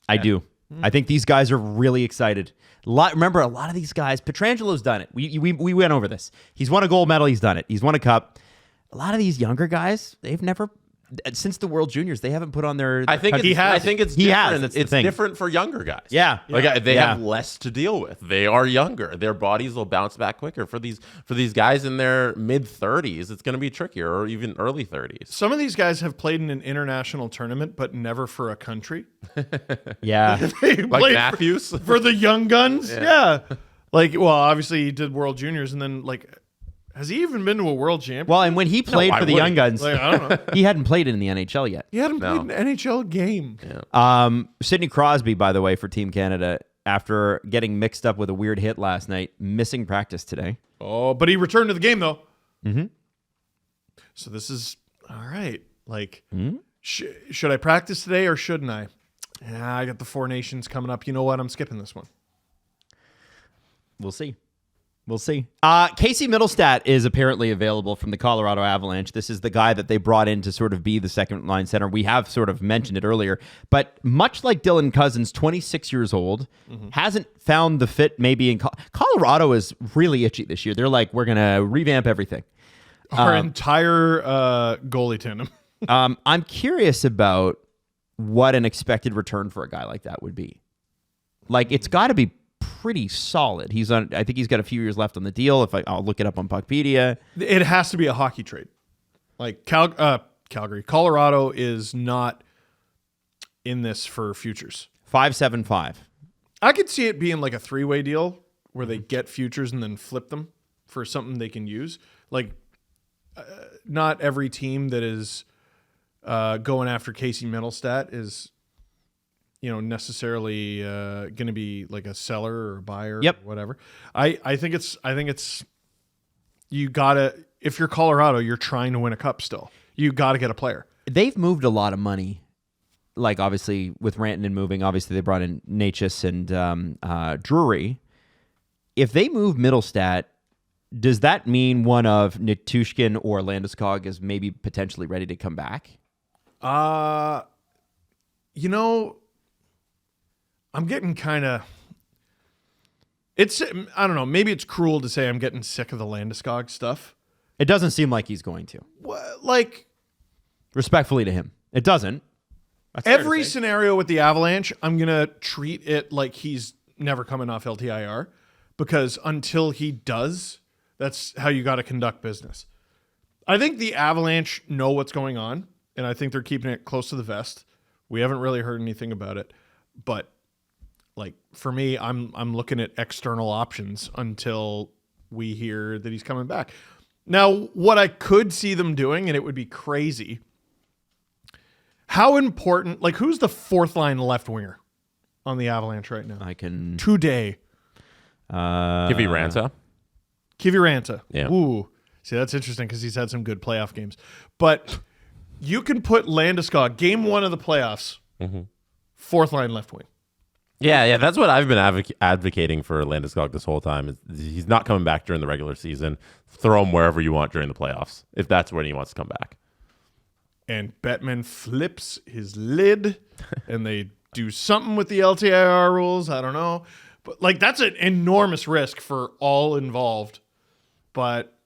I do. I think these guys are really excited. Remember, a lot of these guys, Petrangelo's done it. We went over this. He's won a gold medal. He's done it. He's won a cup. A lot of these younger guys, they've never, since the World Juniors, they haven't put on their. I think it's different. It's thing. different for younger guys. Yeah, they have less to deal with. They are younger. Their bodies will bounce back quicker. For these guys in their mid 30s, it's going to be trickier, or even early 30s. Some of these guys have played in an international tournament, but never for a country. Yeah, Like Matthews for the young guns. Yeah. Obviously he did World Juniors, and then has he even been to a World Championship? Well, and when he played for the young guns, I don't know. he hadn't played in the NHL yet. He hadn't played an NHL game. Yeah. Sidney Crosby, by the way, for Team Canada, after getting mixed up with a weird hit last night, missing practice today. Oh, but he returned to the game though. Mm-hmm. So this is all right. Should I practice today or shouldn't I? Yeah, I got the 4 Nations coming up. You know what? I'm skipping this one. We'll see. Casey Middlestat is apparently available from the Colorado Avalanche. This is the guy that they brought in to sort of be the second line center. We have sort of mentioned it earlier, but much like Dylan Cousins, 26 years old, hasn't found the fit maybe in Colorado is really itchy this year. They're like, we're going to revamp everything. Our entire goalie tandem. I'm curious about what an expected return for a guy like that would be. It's got to be pretty solid. I think he's got a few years left on the deal. I'll look it up on Puckpedia. It has to be a hockey trade. Calgary, Colorado is not in this for futures. 5.75. I could see it being like a 3-way deal where they get futures and then flip them for something they can use. Not every team that is going after Casey Middlestat is necessarily going to be like a seller or a buyer or whatever. I think it's you gotta, if you're Colorado, you're trying to win a cup still. You gotta get a player. They've moved a lot of money. Obviously with Rantanen moving, obviously they brought in Natchez and Drury. If they move Middlestat, does that mean one of Nichushkin or Landeskog is maybe potentially ready to come back? I'm getting kind of. I don't know. Maybe it's cruel to say I'm getting sick of the Landeskog stuff. It doesn't seem like he's going to. Respectfully to him, it doesn't. That's every scenario with the Avalanche, I'm gonna treat it like he's never coming off LTIR, because until he does, that's how you got to conduct business. I think the Avalanche know what's going on, and I think they're keeping it close to the vest. We haven't really heard anything about it, but. For me, I'm looking at external options until we hear that he's coming back. Now, what I could see them doing, and it would be crazy, how important, who's the 4th line left winger on the Avalanche right now? I can today. Kivi Ranta. Yeah. Ooh. See, that's interesting because he's had some good playoff games. But you can put Landeskog, game 1 of the playoffs, 4th line left wing. Yeah, that's what I've been advocating for Landeskog this whole time. He's not coming back during the regular season. Throw him wherever you want during the playoffs, if that's when he wants to come back. And Bettman flips his lid, and they do something with the LTIR rules. I don't know. But, that's an enormous risk for all involved. But,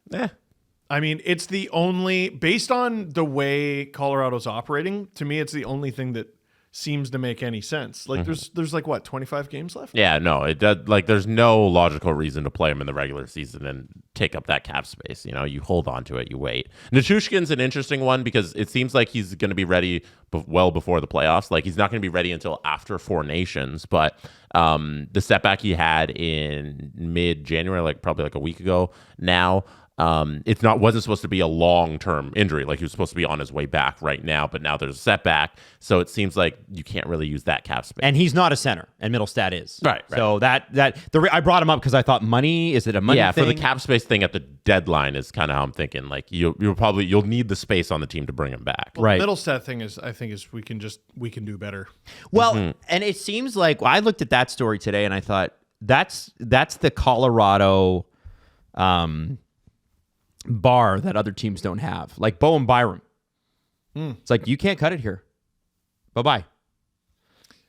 I mean, it's the only, based on the way Colorado's operating, to me, it's the only thing that seems to make any sense. Like there's like what, 25 games left? Yeah, no, it does. Like, there's no logical reason to play him in the regular season and take up that cap space. You know, you hold on to it, you wait. Nichushkin's an interesting one because it seems like he's going to be ready well before the playoffs. Like, he's not going to be ready until after Four Nations, but the setback he had in mid-January, like probably like a week ago now, wasn't supposed to be a long-term injury. Like, he was supposed to be on his way back right now, but now there's a setback. So it seems like you can't really use that cap space. And he's not a center, and Middlestat is. Right. So I brought him up because I thought money, is it a money thing? For the cap space thing at the deadline is kind of how I'm thinking. Like, you'll need the space on the team to bring him back. Well, right. The Middlestat thing is, I think, is we can do better. Well, and it seems like I looked at that story today and I thought that's the Colorado bar that other teams don't have. Like Bowen Byram. It's like, you can't cut it here. Bye-bye.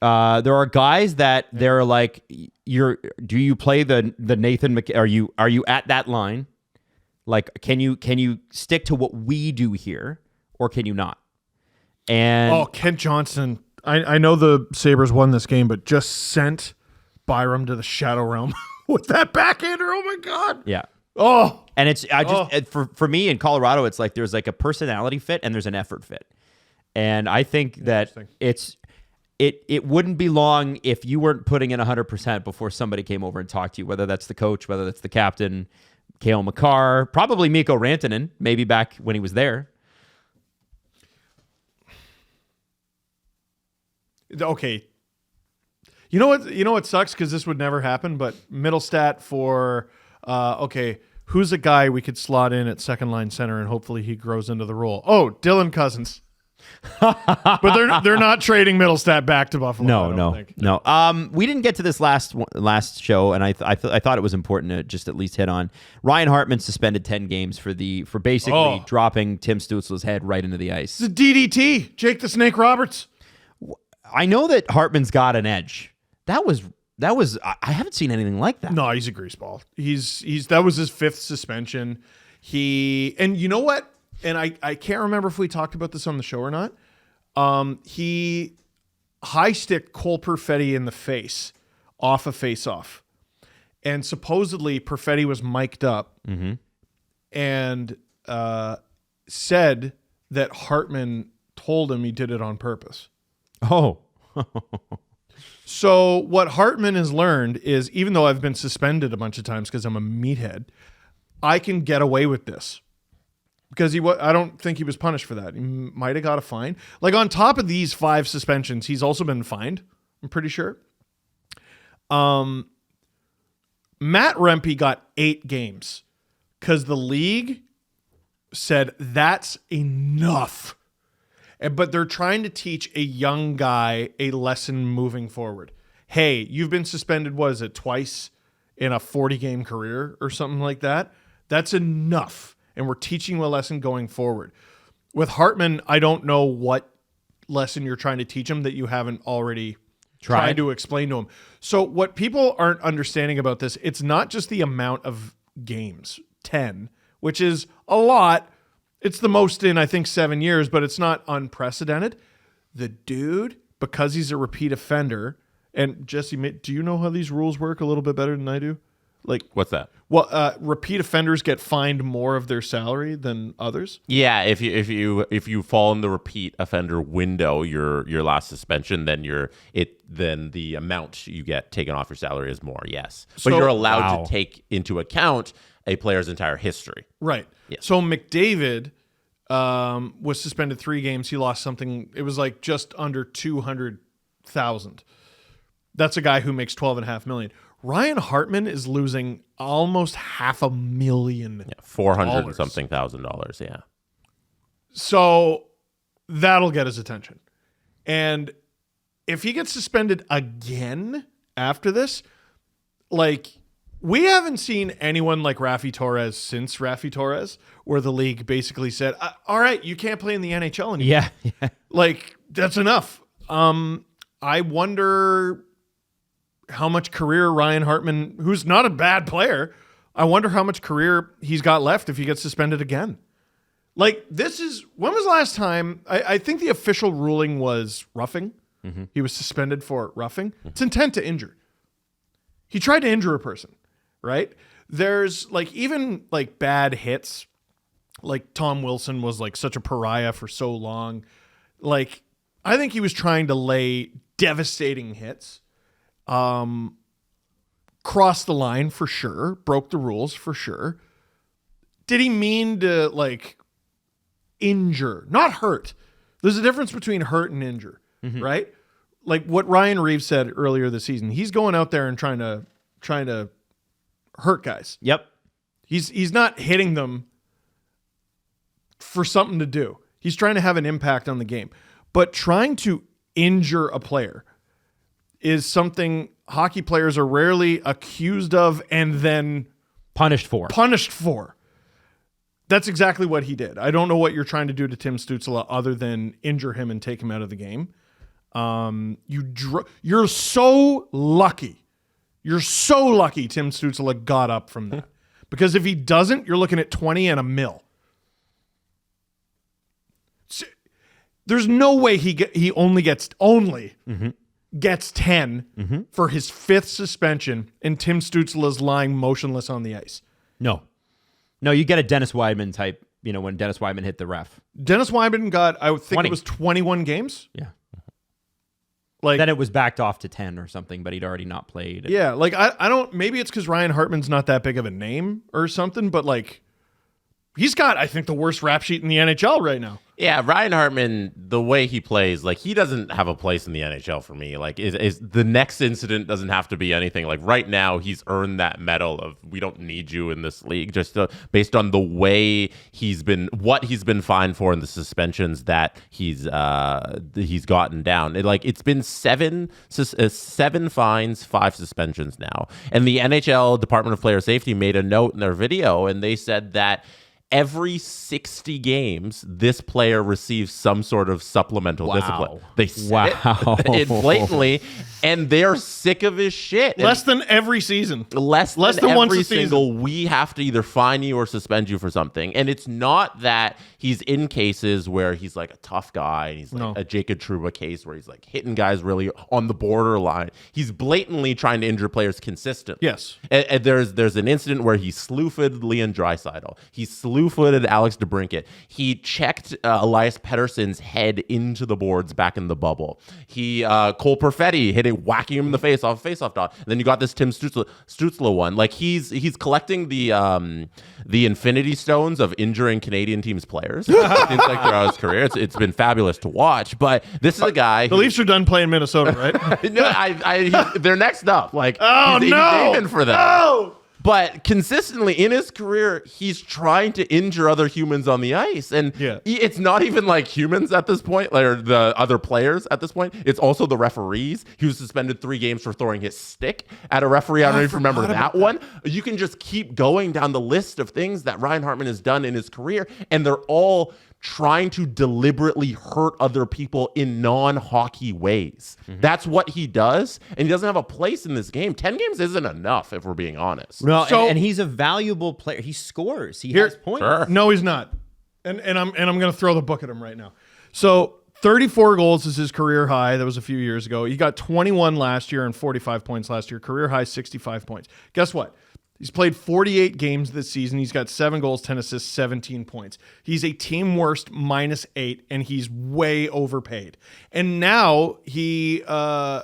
There are guys that they're like, do you play the Nathan are you at that line? Like, can you stick to what we do here, or can you not? And Kent Johnson, I know the Sabres won this game, but just sent Byram to the Shadow Realm with that backhander. Oh my God. yeah. Oh. And for me in Colorado, it's like there's like a personality fit and there's an effort fit. And I think that it wouldn't be long if you weren't putting in 100% before somebody came over and talked to you, whether that's the coach, whether that's the captain, Cale Makar, probably Mikko Rantanen, maybe back when he was there. Okay. You know what sucks, because this would never happen, but Middlestat for who's a guy we could slot in at second line center and hopefully he grows into the role? Oh, Dylan Cousins. But they're not trading Middlestat back to Buffalo. No. We didn't get to this last show, and I thought it was important to just at least hit on Ryan Hartman suspended 10 games for basically dropping Tim Stutzle's head right into the ice. It's a DDT, Jake the Snake Roberts. I know that Hartman's got an edge. That was I haven't seen anything like that. No, he's a greaseball. That was his 5th suspension. And you know what? And I can't remember if we talked about this on the show or not. He high-sticked Cole Perfetti in the face off a face-off. And supposedly Perfetti was mic'd up and said that Hartman told him he did it on purpose. Oh. So what Hartman has learned is, even though I've been suspended a bunch of times because I'm a meathead, I can get away with this. Because I don't think he was punished for that. He might have got a fine. Like, on top of these 5 suspensions, he's also been fined, I'm pretty sure. Matt Rempe got 8 games because the league said that's enough. But they're trying to teach a young guy a lesson moving forward. Hey, you've been suspended, what is it, twice in a 40-game career or something like that? That's enough. And we're teaching you a lesson going forward. With Hartman, I don't know what lesson you're trying to teach him that you haven't already tried to explain to him. So what people aren't understanding about this, it's not just the amount of games, 10, which is a lot. It's the most in, I think, 7 years, but it's not unprecedented. The dude, because he's a repeat offender, and Jesse, do you know how these rules work a little bit better than I do? Like, what's that? Well, repeat offenders get fined more of their salary than others. Yeah, if you fall in the repeat offender window, your last suspension, then the amount you get taken off your salary is more. Yes, but you're allowed to take into account a player's entire history. Right. Yes. So McDavid was suspended 3 games. He lost something. It was like just under $200,000. That's a guy who makes $12.5 million. Ryan Hartman is losing almost $500,000. Yeah, $400 and something thousand. Yeah. So that'll get his attention. And if he gets suspended again after this, like, we haven't seen anyone like Raffi Torres since Raffi Torres, where the league basically said, all right, you can't play in the NHL anymore. Yeah. Like, that's enough. I wonder how much career Ryan Hartman, who's not a bad player, I wonder how much career he's got left if he gets suspended again. Like, when was the last time, I think the official ruling was roughing, He was suspended for roughing. It's intent to injure. He tried to injure a person, right? There's like even like bad hits. Like Tom Wilson was like such a pariah for so long. Like I think he was trying to lay devastating hits. Crossed the line for sure. Broke the rules for sure. Did he mean to like injure, not hurt? There's a difference between hurt and injure, right? Like what Ryan Reeves said earlier this season. He's going out there and trying to hurt guys. Yep. He's not hitting them for something to do. He's trying to have an impact on the game. But trying to injure a player is something hockey players are rarely accused of and then Punished for. That's exactly what he did. I don't know what you're trying to do to Tim Stützle other than injure him and take him out of the game. You're so lucky. You're so lucky Tim Stützle got up from that. Because if he doesn't, you're looking at 20 and $1 million. There's no way he only gets 10 for his 5th suspension, and Tim Stützle is lying motionless on the ice. No, you get a Dennis Weidman type, when Dennis Weidman hit the ref. Dennis Weidman got, I think 20. it was 21 games. Yeah. Like then it was backed off to 10 or something, but he'd already not played. Yeah, like I don't, maybe it's because Ryan Hartman's not that big of a name or something, but like he's got, I think, the worst rap sheet in the NHL right now. Yeah, Ryan Hartman, the way he plays, like he doesn't have a place in the NHL for me. Like is the next incident doesn't have to be anything. Like right now, he's earned that medal of we don't need you in this league, just based on the way what he's been fined for and the suspensions that he's gotten down. It's been 7 fines, 5 suspensions now. And the NHL Department of Player Safety made a note in their video, and they said that every 60 games, this player receives some sort of supplemental discipline. They said it blatantly, and they're sick of his shit. Less than every season. Less than once every a season. single. We have to either fine you or suspend you for something. And it's not that he's in cases where he's like a tough guy, and he's like a Jacob Trouba case where he's like hitting guys really on the borderline. He's blatantly trying to injure players consistently. Yes. And there's an incident where he slew-footed Leon Draisaitl. He slew-footed Alex DeBrincat. He checked Elias Pettersson's head into the boards back in the bubble. Cole Perfetti whacking him in the face off a face-off dot. And then you got this Tim Stützle one. Like he's collecting the Infinity Stones of injuring Canadian teams' players. It seems like throughout his career, it's been fabulous to watch. But this is a guy. The Leafs are done playing Minnesota, right? No, they're next up. Like he's aiming for them. No. But consistently in his career, he's trying to injure other humans on the ice. And it's not even like humans at this point, or the other players at this point. It's also the referees. He was suspended 3 games for throwing his stick at a referee. I don't even remember that one. You can just keep going down the list of things that Ryan Hartman has done in his career, and they're all trying to deliberately hurt other people in non-hockey ways. That's what he does, and he doesn't have a place in this game. 10 games isn't enough, if we're being honest. No, and he's a valuable player. He scores. He has points. Sure. No, he's not. And I'm going to throw the book at him right now. So 34 goals is his career high. That was a few years ago. He got 21 last year and 45 points last year. Career high 65 points. Guess what? He's played 48 games this season. He's got 7 goals, 10 assists, 17 points. He's a team worst -8, and he's way overpaid. And now I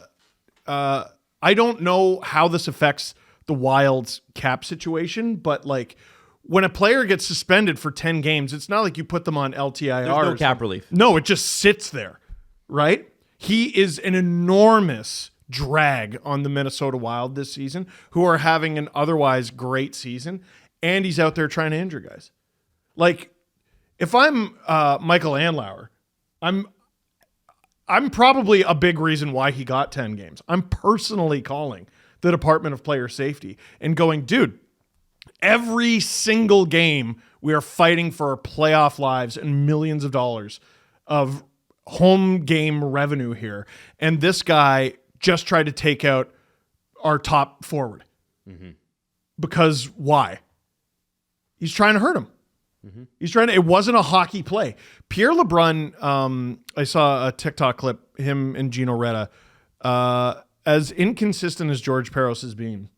don't know how this affects the Wild's cap situation, but like when a player gets suspended for 10 games, it's not like you put them on LTIR. There's no cap relief. No, it just sits there, right? He is an enormous drag on the Minnesota Wild this season, who are having an otherwise great season, and he's out there trying to injure guys. Like, if I'm Michael Andlauer, I'm probably a big reason why he got 10 games. I'm personally calling the Department of Player Safety and going, dude, every single game we are fighting for our playoff lives and millions of dollars of home game revenue here, and this guy just tried to take out our top forward. Because why? He's trying to hurt him. He's trying to. It wasn't a hockey play. Pierre LeBrun. I saw a TikTok clip. Him and Gino Retta. As inconsistent as George Peros has been,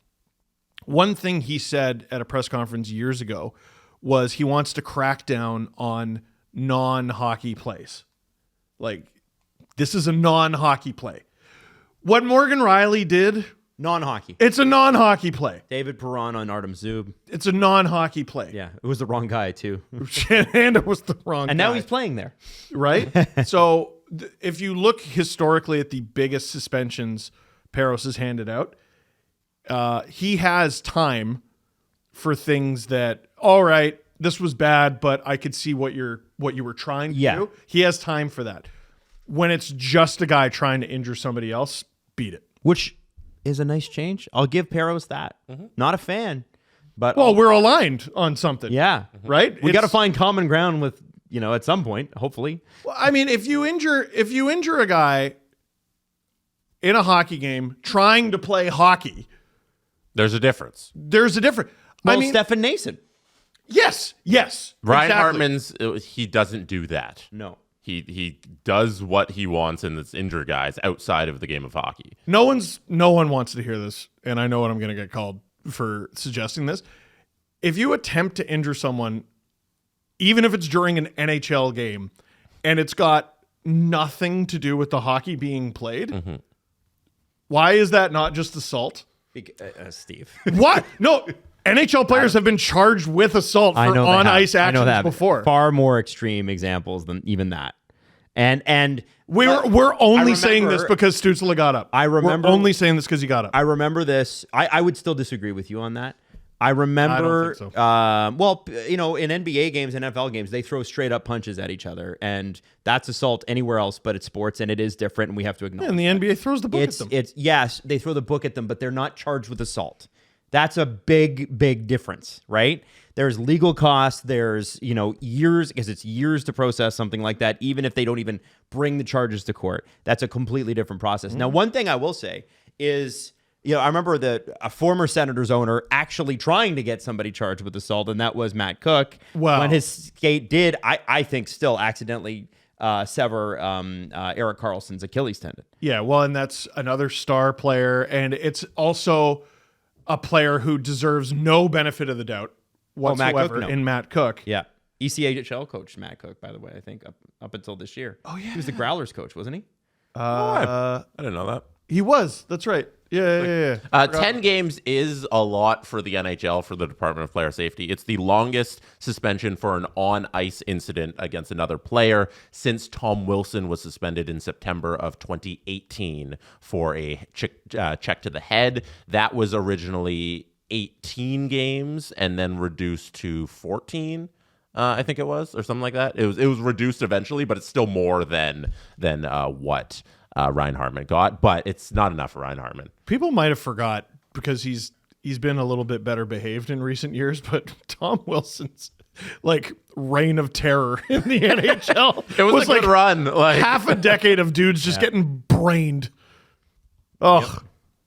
one thing he said at a press conference years ago was he wants to crack down on non-hockey plays. Like, this is a non-hockey play. What Morgan Riley did, Non-hockey. it's a non-hockey play. David Perron on Artem Zub. It's a non-hockey play. Yeah, it was the wrong guy too. And it was the wrong And guy. now he's playing there. Right? So if you look historically at the biggest suspensions Peros has handed out, he has time for things that, all right, this was bad, but I could see what you were trying to do. He has time for that. When it's just a guy trying to injure somebody else, beat it. Which is a nice change. I'll give Peros that. Not a fan, but Well, we're aligned on something. yeah, Right? We got to It's- find common ground with at some point, hopefully. Well, I mean, if you injure a guy in a hockey game trying to play hockey, There's a difference. there's a difference. Well, I mean, Stefan Nason. yes. Ryan exactly. Hartman's, he doesn't do that. No. He does what he wants and it's injure guys outside of the game of hockey. No one wants to hear this, and I know what I'm going to get called for suggesting this. If you attempt to injure someone, even if it's during an NHL game, and it's got nothing to do with the hockey being played, why is that not just assault? Steve. What? No, NHL players have been charged with assault for on-ice actions before. Far more extreme examples than even that. And We're only saying remember- this because Stützle got up. I remember- We're only saying this because he got up. I remember this. I would still disagree with you on that. I remember, think in NBA games, NFL games, they throw straight up punches at each other, and that's assault anywhere else, but it's sports, and it is different, and we have to acknowledge. And the NBA throws the book at them. It's yes, they throw the book at them, but they're not charged with assault. That's a big difference, right? There's legal costs. There's years, because it's years to process something like that, even if they don't even bring the charges to court. That's a completely different process. Now, one thing I will say is, I remember a former Senators owner actually trying to get somebody charged with assault, and that was Matt Cook. Wow. When his skate did, I think, still accidentally sever Erik Karlsson's Achilles tendon. Yeah, well, and that's another star player, and it's also a player who deserves no benefit of the doubt Matt whatsoever Cook? No. in Matt Cook. Yeah. ECHL coach Matt Cook, by the way, I think up until this year. Oh, yeah. He was the Growlers coach, wasn't he? I didn't know that. He was. That's right. Yeah. 10 games is a lot for the NHL, for the Department of Player Safety. It's the longest suspension for an on-ice incident against another player since Tom Wilson was suspended in September of 2018 for a check to the head. That was originally 18 games and then reduced to 14. I think it was, or something like that. It was reduced eventually, but it's still more than what Ryan Hartman got. But it's not enough for Ryan Hartman. People might have forgot because he's been a little bit better behaved in recent years, but Tom Wilson's reign of terror in the NHL It was a good run. half a decade of dudes just getting brained. Ugh.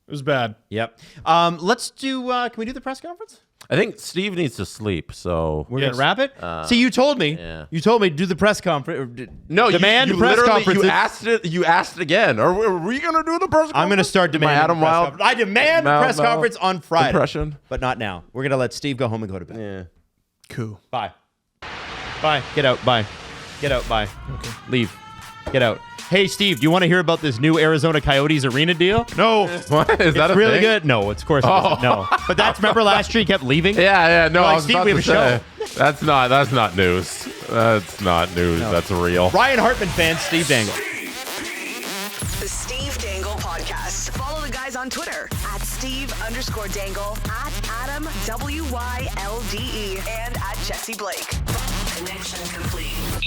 It was bad. Yep. Let's do. Can we do the press conference? I think Steve needs to sleep, so We're Yes. gonna wrap it. See, you told me. yeah. You told me to do the press conference. no, demand you press literally conference. you asked it. You asked it again. Are we gonna do the press conference? I'm gonna start demanding. Adam the press Wild. conference. I demand the Mal- press Mal- conference on Friday, impression. but not now. We're gonna let Steve go home and go to bed. Yeah. Cool. Bye. Bye. Get out. Bye. Get out. Bye. Okay. Leave. Get out. Hey, Steve, do you want to hear about this new Arizona Coyotes arena deal? No. What is that? It's A really thing? good. No, of course it isn't. No. But remember last year he kept leaving? Yeah. No, Like, I was Steve, about we to have a say that's not news. That's not news. That's real. Ryan Hartman fan, Steve Dangle. The Steve Dangle Podcast. Follow the guys on Twitter at Steve_Dangle, at Adam WYLDE, and at Jesse Blake. Connection complete.